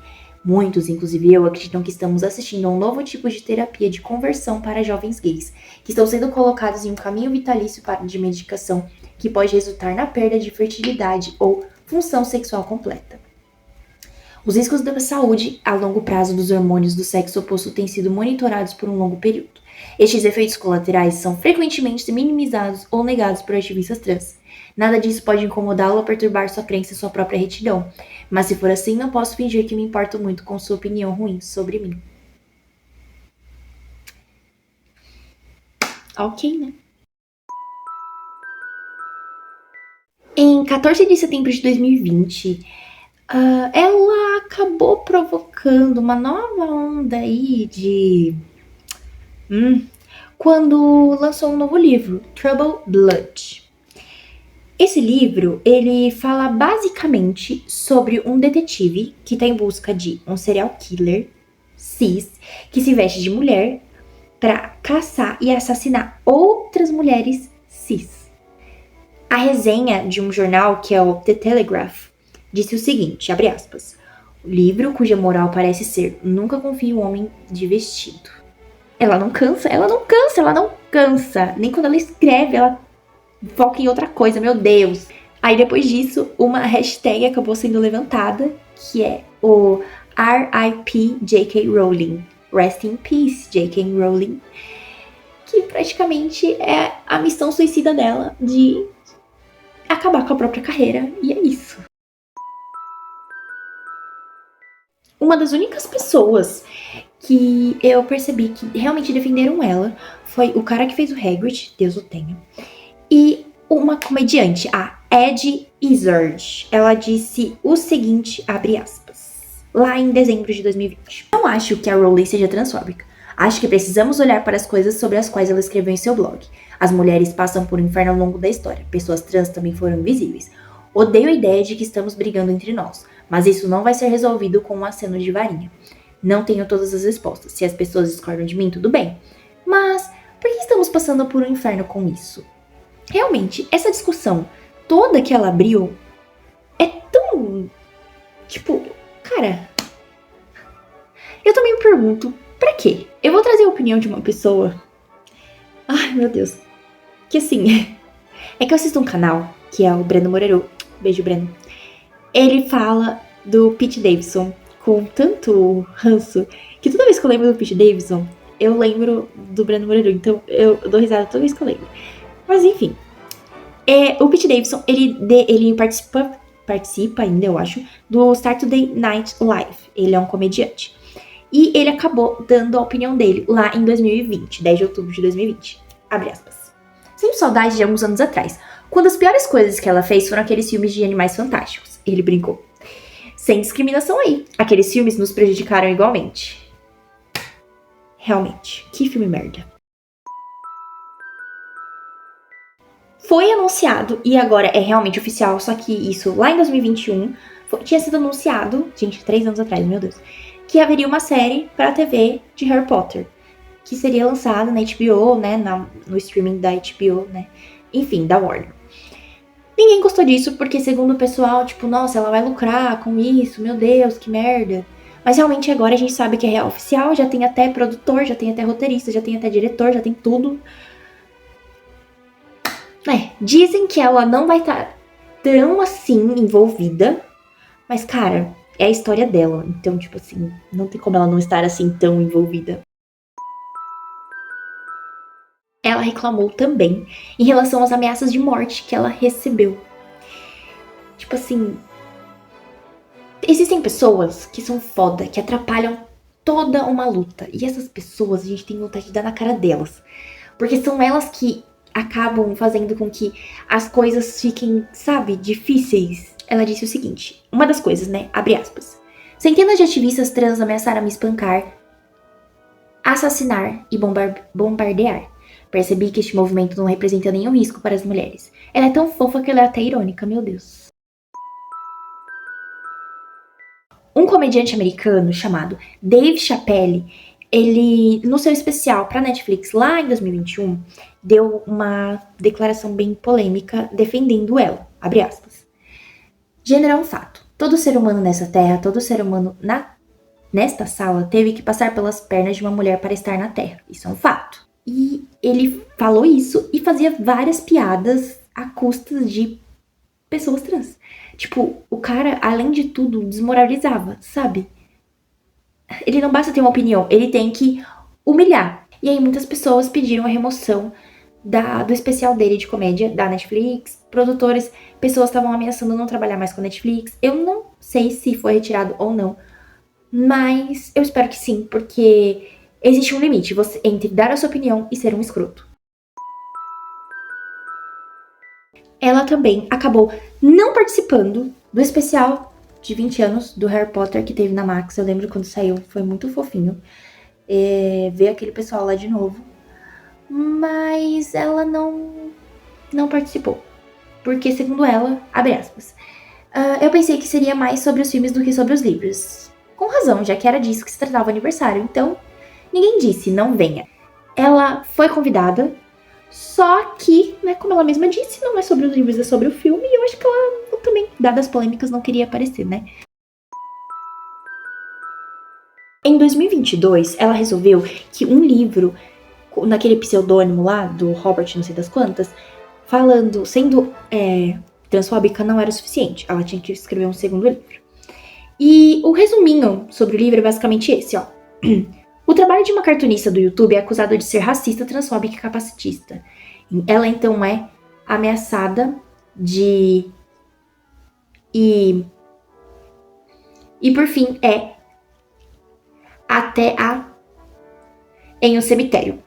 Muitos, inclusive eu, acreditam que estamos assistindo a um novo tipo de terapia de conversão para jovens gays, que estão sendo colocados em um caminho vitalício de medicação que pode resultar na perda de fertilidade ou função sexual completa. Os riscos da saúde a longo prazo dos hormônios do sexo oposto têm sido monitorados por um longo período. Estes efeitos colaterais são frequentemente minimizados ou negados por ativistas trans. Nada disso pode incomodá-lo ou perturbar sua crença e sua própria retidão. Mas se for assim, não posso fingir que me importo muito com sua opinião ruim sobre mim. Ok, né? Em 14 de setembro de 2020, ela acabou provocando uma nova onda aí de... quando lançou um novo livro, Trouble Blood. Esse livro, ele fala basicamente sobre um detetive que está em busca de um serial killer cis que se veste de mulher para caçar e assassinar outras mulheres cis. A resenha de um jornal, que é o The Telegraph, disse o seguinte, abre aspas, o livro cuja moral parece ser nunca confie em um homem de vestido. Ela não cansa. Nem quando ela escreve, ela foca em outra coisa, meu Deus. Aí depois disso, uma hashtag acabou sendo levantada, que é o RIP J.K. Rowling. Rest in Peace, J.K. Rowling. Que praticamente é a missão suicida dela de acabar com a própria carreira. E é isso. Uma das únicas pessoas que eu percebi que realmente defenderam ela foi o cara que fez o Hagrid, Deus o tenha, e uma comediante, a Ed Izzard, ela disse o seguinte, abre aspas, lá em dezembro de 2020. Não acho que a Rowling seja transfóbica. Acho que precisamos olhar para as coisas sobre as quais ela escreveu em seu blog. As mulheres passam por um inferno ao longo da história. Pessoas trans também foram invisíveis. Odeio a ideia de que estamos brigando entre nós, mas isso não vai ser resolvido com um aceno de varinha. Não tenho todas as respostas. Se as pessoas discordam de mim, tudo bem. Mas por que estamos passando por um inferno com isso? Realmente, essa discussão toda que ela abriu é tão... Tipo, cara... Eu também me pergunto, pra quê? Eu vou trazer a opinião de uma pessoa... Ai, meu Deus. Que assim... É que eu assisto um canal, que é o Breno Moreiro. Beijo, Breno. Ele fala do Pete Davidson com tanto ranço que toda vez que eu lembro do Pete Davidson, eu lembro do Breno Moreiro. Então eu dou risada toda vez que eu lembro. Mas enfim. O Pete Davidson, ele participa ainda, eu acho, do Saturday Night Live. Ele é um comediante. E ele acabou dando a opinião dele lá em 2020, 10 de outubro de 2020. Abre aspas. Sinto saudade de alguns anos atrás, quando as piores coisas que ela fez foram aqueles filmes de animais fantásticos. Ele brincou. Sem discriminação aí. Aqueles filmes nos prejudicaram igualmente. Realmente, que filme merda. Foi anunciado, e agora é realmente oficial, só que isso lá em 2021 tinha sido anunciado, gente, 3 anos atrás, meu Deus, que haveria uma série pra TV de Harry Potter, que seria lançada na HBO, né, no streaming da HBO, né, enfim, da Warner. Ninguém gostou disso, porque segundo o pessoal, tipo, nossa, ela vai lucrar com isso, meu Deus, que merda. Mas realmente agora a gente sabe que é real oficial, já tem até produtor, já tem até roteirista, já tem até diretor, já tem tudo. Dizem que ela não vai estar tão assim envolvida, mas cara, é a história dela, então tipo assim, não tem como ela não estar assim tão envolvida. Ela reclamou também em relação às ameaças de morte que ela recebeu. Tipo assim, existem pessoas que são foda, que atrapalham toda uma luta, e essas pessoas a gente tem vontade de dar na cara delas, porque são elas que acabam fazendo com que as coisas fiquem, sabe, difíceis. Ela disse o seguinte, uma das coisas, né, abre aspas. Centenas de ativistas trans ameaçaram me espancar, assassinar e bombardear. Percebi que este movimento não representa nenhum risco para as mulheres. Ela é tão fofa que ela é até irônica, meu Deus. Um comediante americano chamado Dave Chappelle, ele, no seu especial para Netflix lá em 2021, deu uma declaração bem polêmica defendendo ela, abre aspas. Gênero é um fato. Todo ser humano nessa terra, todo ser humano nesta sala teve que passar pelas pernas de uma mulher para estar na terra. Isso é um fato. E ele falou isso e fazia várias piadas à custa de pessoas trans. Tipo, o cara, além de tudo, desmoralizava, sabe? Ele não basta ter uma opinião, ele tem que humilhar. E aí muitas pessoas pediram a remoção do especial dele de comédia da Netflix. Produtores, pessoas estavam ameaçando não trabalhar mais com a Netflix. Eu não sei se foi retirado ou não, mas eu espero que sim, porque existe um limite entre dar a sua opinião e ser um escroto. Ela também acabou não participando do especial de 20 anos do Harry Potter que teve na Max. Eu lembro quando saiu, foi muito fofinho ver aquele pessoal lá de novo. Mas ela não participou. Porque, segundo ela, abre aspas, eu pensei que seria mais sobre os filmes do que sobre os livros. Com razão, já que era disso que se tratava o aniversário. Então, ninguém disse, não venha. Ela foi convidada, só que, né, como ela mesma disse, não é sobre os livros, é sobre o filme. E eu acho que ela também, dadas as polêmicas, não queria aparecer, né? Em 2022, ela resolveu que um livro, naquele pseudônimo lá, do Robert não sei das quantas, sendo transfóbica não era o suficiente. Ela tinha que escrever um segundo livro. E o resuminho sobre o livro é basicamente esse, ó. O trabalho de uma cartunista do YouTube é acusado de ser racista, transfóbica e capacitista. Ela então é ameaçada de... E por fim até em um cemitério.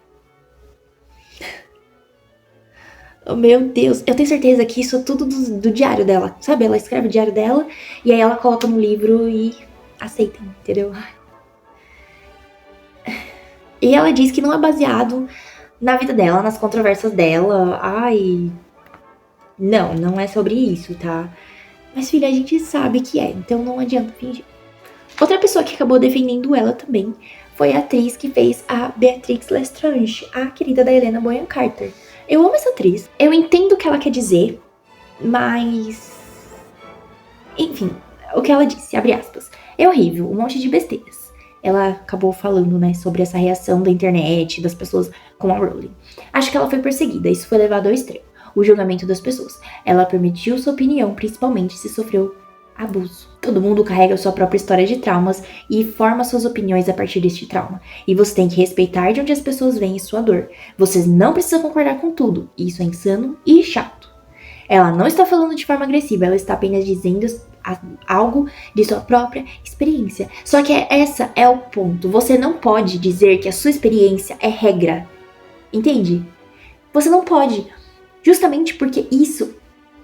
Oh, meu Deus, eu tenho certeza que isso é tudo do diário dela, sabe? Ela escreve o diário dela e aí ela coloca no livro e aceita, entendeu? E ela diz que não é baseado na vida dela, nas controvérsias dela. Ai, não é sobre isso, tá? Mas, filha, a gente sabe que é, então não adianta fingir. Outra pessoa que acabou defendendo ela também foi a atriz que fez a Beatrix Lestrange, a querida da Helena Bonham Carter. Eu amo essa atriz. Eu entendo o que ela quer dizer, mas... Enfim, o que ela disse, abre aspas. É horrível, um monte de besteiras. Ela acabou falando, né, sobre essa reação da internet, das pessoas com a Rowling. Acho que ela foi perseguida, isso foi levado ao extremo. O julgamento das pessoas. Ela permitiu sua opinião, principalmente se sofreu abuso. Todo mundo carrega sua própria história de traumas e forma suas opiniões a partir deste trauma. E você tem que respeitar de onde as pessoas veem sua dor. Vocês não precisam concordar com tudo. Isso é insano e chato. Ela não está falando de forma agressiva, ela está apenas dizendo algo de sua própria experiência. Só que essa é o ponto. Você não pode dizer que a sua experiência é regra. Entende? Você não pode. Justamente porque isso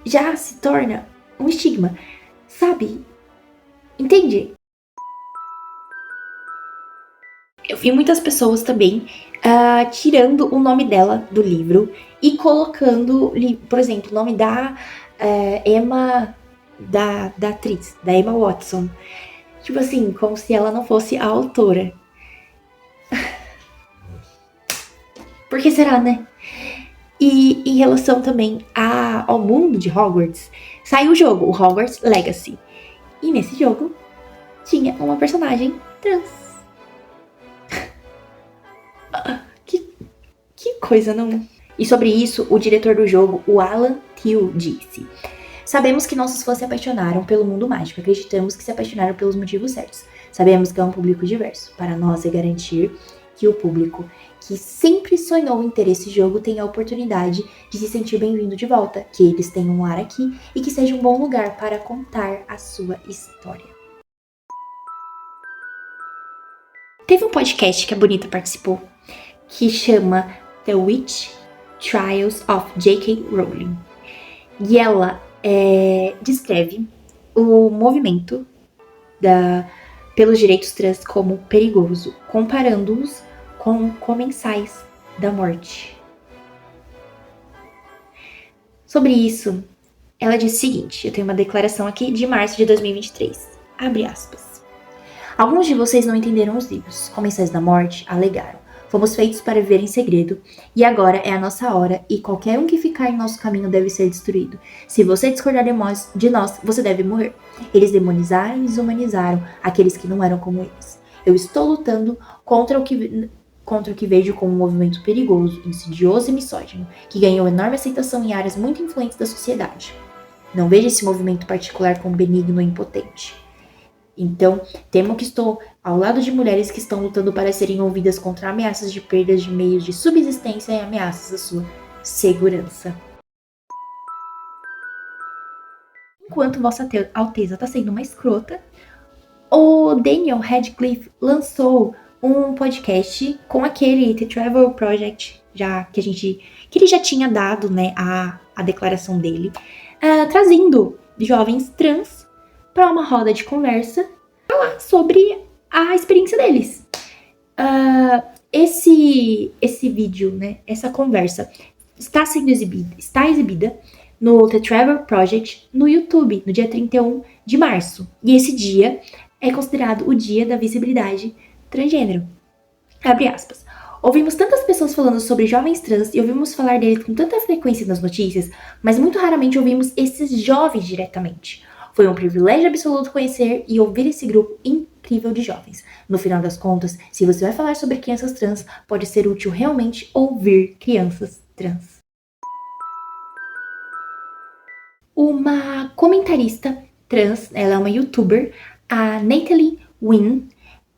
já se torna um estigma. Sabe? Entende? Eu vi muitas pessoas também tirando o nome dela do livro e colocando, por exemplo, o nome da Emma, da atriz, da Emma Watson. Tipo assim, como se ela não fosse a autora. Por que será, né? E em relação também ao mundo de Hogwarts, saiu o jogo, o Hogwarts Legacy. E nesse jogo tinha uma personagem trans. Que coisa, não? E sobre isso, o diretor do jogo, o Alan Teal, disse: sabemos que nossos fãs se apaixonaram pelo mundo mágico, acreditamos que se apaixonaram pelos motivos certos. Sabemos que é um público diverso. Para nós é garantir que o público que sempre sonhou em ter esse jogo tenha a oportunidade de se sentir bem-vindo de volta, que eles tenham um lar aqui e que seja um bom lugar para contar a sua história. Teve um podcast que a Bonita participou, que chama The Witch Trials of J.K. Rowling. E ela descreve o movimento pelos direitos trans como perigoso, comparando-os com comensais da morte. Sobre isso, ela diz o seguinte, eu tenho uma declaração aqui de março de 2023, abre aspas. Alguns de vocês não entenderam os livros. Comensais da morte alegaram: fomos feitos para viver em segredo, e agora é a nossa hora, e qualquer um que ficar em nosso caminho deve ser destruído. Se você discordar de nós, você deve morrer. Eles demonizaram e desumanizaram aqueles que não eram como eles. Eu estou lutando contra o que vejo como um movimento perigoso, insidioso e misógino, que ganhou enorme aceitação em áreas muito influentes da sociedade. Não vejo esse movimento particular como benigno e impotente. Então, temo que estou ao lado de mulheres que estão lutando para serem ouvidas contra ameaças de perdas de meios de subsistência e ameaças à sua segurança. Enquanto Vossa Alteza está sendo uma escrota, o Daniel Radcliffe lançou um podcast com aquele The Travel Project, que ele já tinha dado, né, a declaração dele, trazendo jovens trans para uma roda de conversa falar sobre a experiência deles. Esse vídeo, né, essa conversa está exibida no The Travel Project no YouTube, no dia 31 de março. E esse dia é considerado o dia da visibilidade transgênero. Abre aspas. Ouvimos tantas pessoas falando sobre jovens trans e ouvimos falar deles com tanta frequência nas notícias, mas muito raramente ouvimos esses jovens diretamente. Foi um privilégio absoluto conhecer e ouvir esse grupo incrível de jovens. No final das contas, se você vai falar sobre crianças trans, pode ser útil realmente ouvir crianças trans. Uma comentarista trans, ela é uma youtuber, a Natalie Wynn.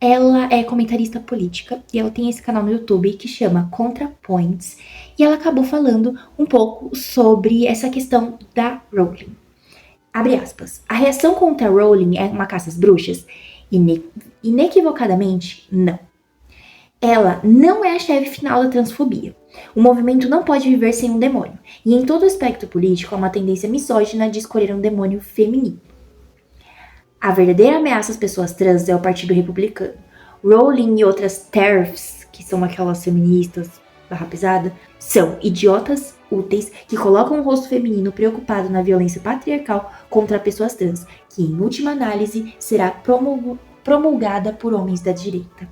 Ela é comentarista política e ela tem esse canal no YouTube que chama ContraPoints. E ela acabou falando um pouco sobre essa questão da Rowling. Abre aspas. A reação contra Rowling é uma caça às bruxas? Inequivocadamente, não. Ela não é a chefe final da transfobia. O movimento não pode viver sem um demônio. E em todo aspecto político há uma tendência misógina de escolher um demônio feminino. A verdadeira ameaça às pessoas trans é o Partido Republicano. Rowling e outras TERFs, que são aquelas feministas barra pesada, são idiotas úteis que colocam o rosto feminino preocupado na violência patriarcal contra pessoas trans, que em última análise será promulgada por homens da direita.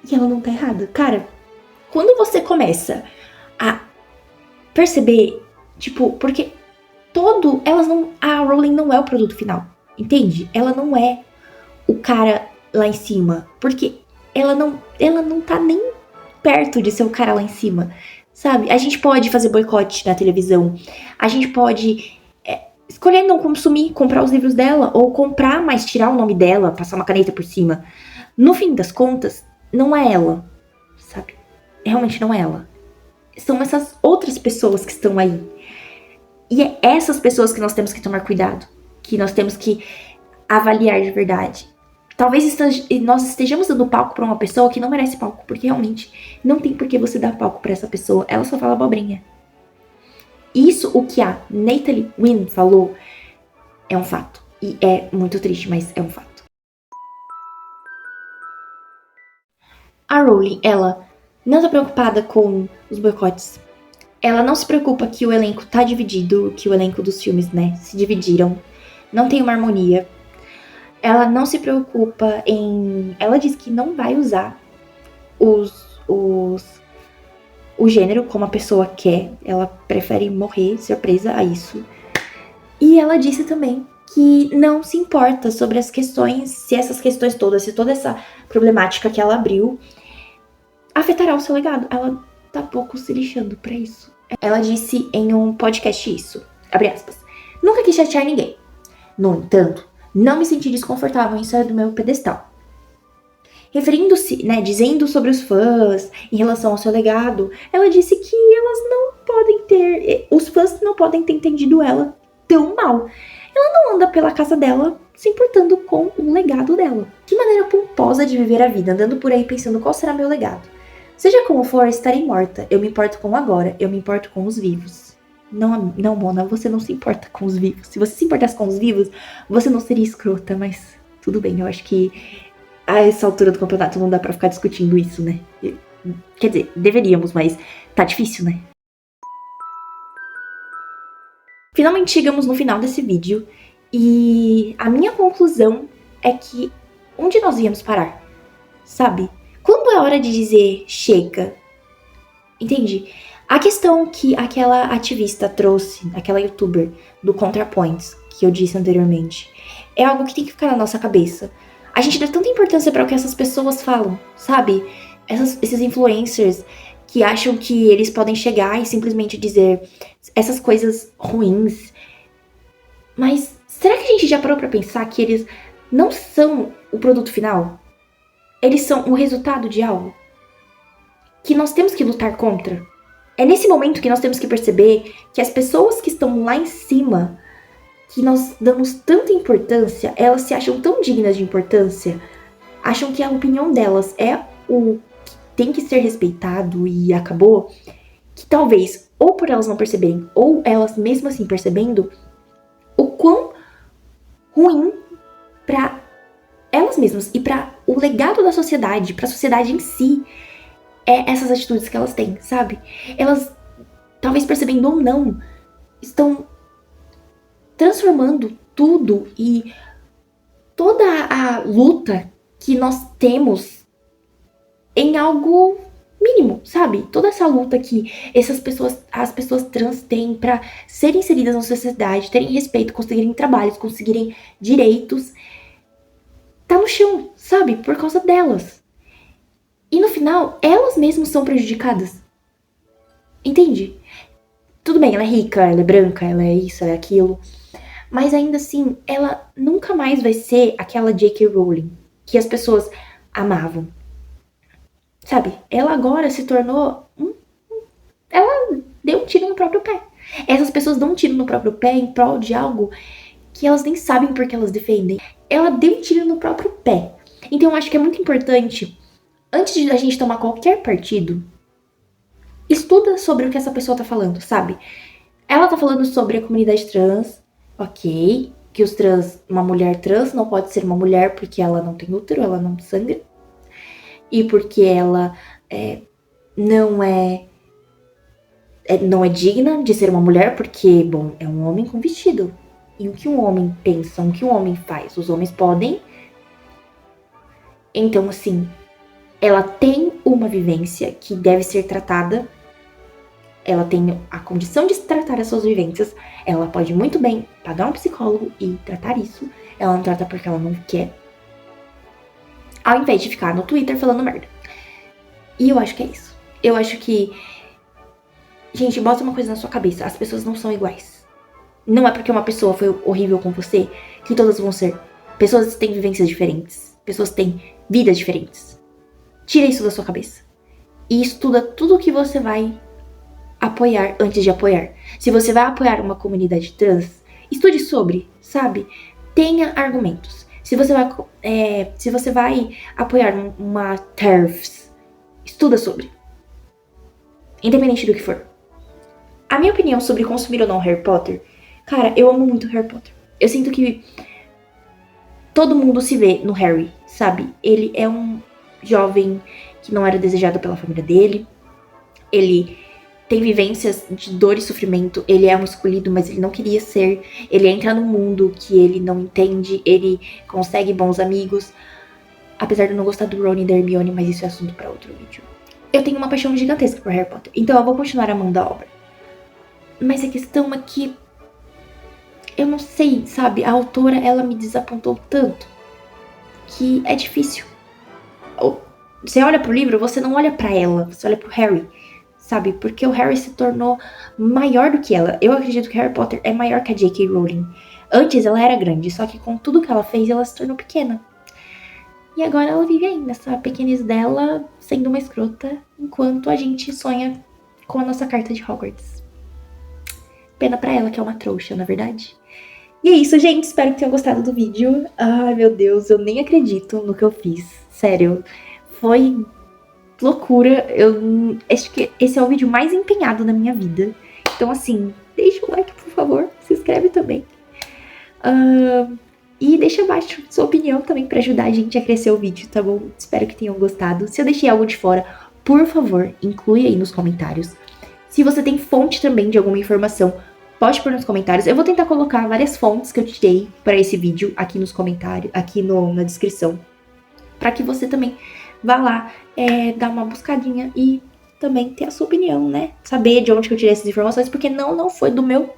E ela não tá errada. Cara, quando você começa a perceber, tipo, porque a Rowling não é o produto final, entende? Ela não é o cara lá em cima, porque ela não tá nem perto de ser o cara lá em cima, sabe? A gente pode fazer boicote na televisão, a gente pode escolher não consumir, comprar os livros dela, ou comprar, mas tirar o nome dela, passar uma caneta por cima. No fim das contas, não é ela, sabe? Realmente não é ela. São essas outras pessoas que estão aí. E é essas pessoas que nós temos que tomar cuidado, que nós temos que avaliar de verdade. Talvez nós estejamos dando palco pra uma pessoa que não merece palco, porque realmente não tem por que você dar palco pra essa pessoa, ela só fala abobrinha. Isso, o que a Natalie Wynn falou, é um fato. E é muito triste, mas é um fato. A Rowling, ela não tá preocupada com os boicotes. Ela não se preocupa que o elenco tá dividido, que o elenco dos filmes, né, se dividiram. Não tem uma harmonia. Ela não se preocupa em... Ela diz que não vai usar o gênero como a pessoa quer. Ela prefere morrer, ser presa a isso. E ela disse também que não se importa sobre as questões, se essas questões todas, se toda essa problemática que ela abriu afetará o seu legado. Ela tá pouco se lixando pra isso. Ela disse em um podcast isso, abre aspas, nunca quis chatear ninguém. No entanto, não me senti desconfortável em sair do meu pedestal. Referindo-se, né, dizendo sobre os fãs em relação ao seu legado, ela disse que elas não podem ter, os fãs não podem ter entendido ela tão mal. Ela não anda pela casa dela se importando com o legado dela. Que maneira pomposa de viver a vida, andando por aí pensando qual será meu legado. Seja como for, estarei morta. Eu me importo com o agora, eu me importo com os vivos. Não, Mona, você não se importa com os vivos. Se você se importasse com os vivos, você não seria escrota, mas tudo bem, eu acho que a essa altura do campeonato não dá pra ficar discutindo isso, né? Quer dizer, deveríamos, mas tá difícil, né? Finalmente chegamos no final desse vídeo e a minha conclusão é que onde nós íamos parar, sabe? Quando é hora de dizer chega? Entende? A questão que aquela ativista trouxe, aquela youtuber do ContraPoints, que eu disse anteriormente, é algo que tem que ficar na nossa cabeça. A gente dá tanta importância para o que essas pessoas falam, sabe? Esses influencers que acham que eles podem chegar e simplesmente dizer essas coisas ruins. Mas será que a gente já parou pra pensar que eles não são o produto final? Eles são o resultado de algo que nós temos que lutar contra. É nesse momento que nós temos que perceber que as pessoas que estão lá em cima, que nós damos tanta importância, elas se acham tão dignas de importância, acham que a opinião delas é o que tem que ser respeitado e acabou, que talvez, ou por elas não perceberem, ou elas mesmo assim percebendo, o quão ruim pra elas mesmas e pra o legado da sociedade, pra sociedade em si, é essas atitudes que elas têm, sabe? Elas, talvez percebendo ou não, estão transformando tudo e toda a luta que nós temos em algo mínimo, sabe? Toda essa luta que as pessoas trans têm pra serem inseridas na sociedade, terem respeito, conseguirem trabalhos, conseguirem direitos, tá no chão, sabe? Por causa delas. E no final, elas mesmas são prejudicadas. Entende? Tudo bem, ela é rica, ela é branca, ela é isso, ela é aquilo. Mas ainda assim, ela nunca mais vai ser aquela J.K. Rowling que as pessoas amavam. Sabe? Ela agora se tornou... Ela deu um tiro no próprio pé. Essas pessoas dão um tiro no próprio pé em prol de algo que elas nem sabem porque elas defendem. Ela deu um tiro no próprio pé. Então eu acho que é muito importante, antes de a gente tomar qualquer partido, estuda sobre o que essa pessoa tá falando, sabe? Ela tá falando sobre a comunidade trans, ok, que os trans, uma mulher trans não pode ser uma mulher porque ela não tem útero, ela não sangra, e porque ela não é digna de ser uma mulher, porque, bom, é um homem com vestido. E o que um homem pensa, o que um homem faz, os homens podem. Então, assim, ela tem uma vivência que deve ser tratada. Ela tem a condição de tratar as suas vivências. Ela pode muito bem pagar um psicólogo e tratar isso. Ela não trata porque ela não quer. Ao invés de ficar no Twitter falando merda. E eu acho que é isso. Eu acho que... Gente, bota uma coisa na sua cabeça. As pessoas não são iguais. Não é porque uma pessoa foi horrível com você que todas vão ser. Pessoas têm vivências diferentes. Pessoas têm vidas diferentes. Tira isso da sua cabeça. E estuda tudo o que você vai apoiar antes de apoiar. Se você vai apoiar uma comunidade trans, estude sobre, sabe? Tenha argumentos. Se você vai apoiar uma TERFs, estuda sobre. Independente do que for. A minha opinião sobre consumir ou não Harry Potter, cara, eu amo muito Harry Potter. Eu sinto que todo mundo se vê no Harry, sabe? Ele é um jovem que não era desejado pela família dele. Ele tem vivências de dor e sofrimento. Ele é um escolhido, mas ele não queria ser. Ele entra num mundo que ele não entende. Ele consegue bons amigos. Apesar de eu não gostar do Ron e da Hermione, mas isso é assunto pra outro vídeo. Eu tenho uma paixão gigantesca por Harry Potter, então eu vou continuar amando a obra. Mas a questão é que eu não sei, sabe? A autora, ela me desapontou tanto que é difícil. Você olha pro livro, você não olha pra ela, você olha pro Harry, sabe? Porque o Harry se tornou maior do que ela. Eu acredito que Harry Potter é maior que a J.K. Rowling. Antes ela era grande, só que com tudo que ela fez, ela se tornou pequena. E agora ela vive aí, nessa pequenez dela, sendo uma escrota, enquanto a gente sonha com a nossa carta de Hogwarts. Pena pra ela, que é uma trouxa, na verdade. E é isso, gente. Espero que tenham gostado do vídeo. Ai, meu Deus, eu nem acredito no que eu fiz. Sério. Foi loucura. Eu acho que esse é o vídeo mais empenhado da minha vida. Então, assim, deixa o like, por favor. Se inscreve também. E deixa abaixo sua opinião também pra ajudar a gente a crescer o vídeo, tá bom? Espero que tenham gostado. Se eu deixei algo de fora, por favor, inclui aí nos comentários. Se você tem fonte também de alguma informação, pode pôr nos comentários. Eu vou tentar colocar várias fontes que eu tirei para esse vídeo aqui nos comentários, aqui na descrição. Para que você também vá lá, dar uma buscadinha e também ter a sua opinião, né? Saber de onde que eu tirei essas informações, porque não foi do meu,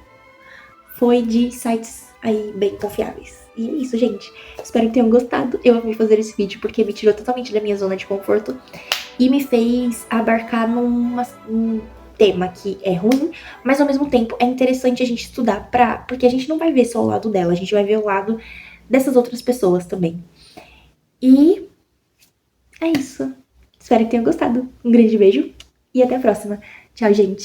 foi de sites aí bem confiáveis. E é isso, gente. Espero que tenham gostado. Eu amei fazer esse vídeo porque me tirou totalmente da minha zona de conforto e me fez abarcar num tema que é ruim, mas ao mesmo tempo é interessante a gente estudar porque a gente não vai ver só o lado dela, a gente vai ver o lado dessas outras pessoas também. E é isso. Espero que tenham gostado. Um grande beijo e até a próxima. Tchau, gente.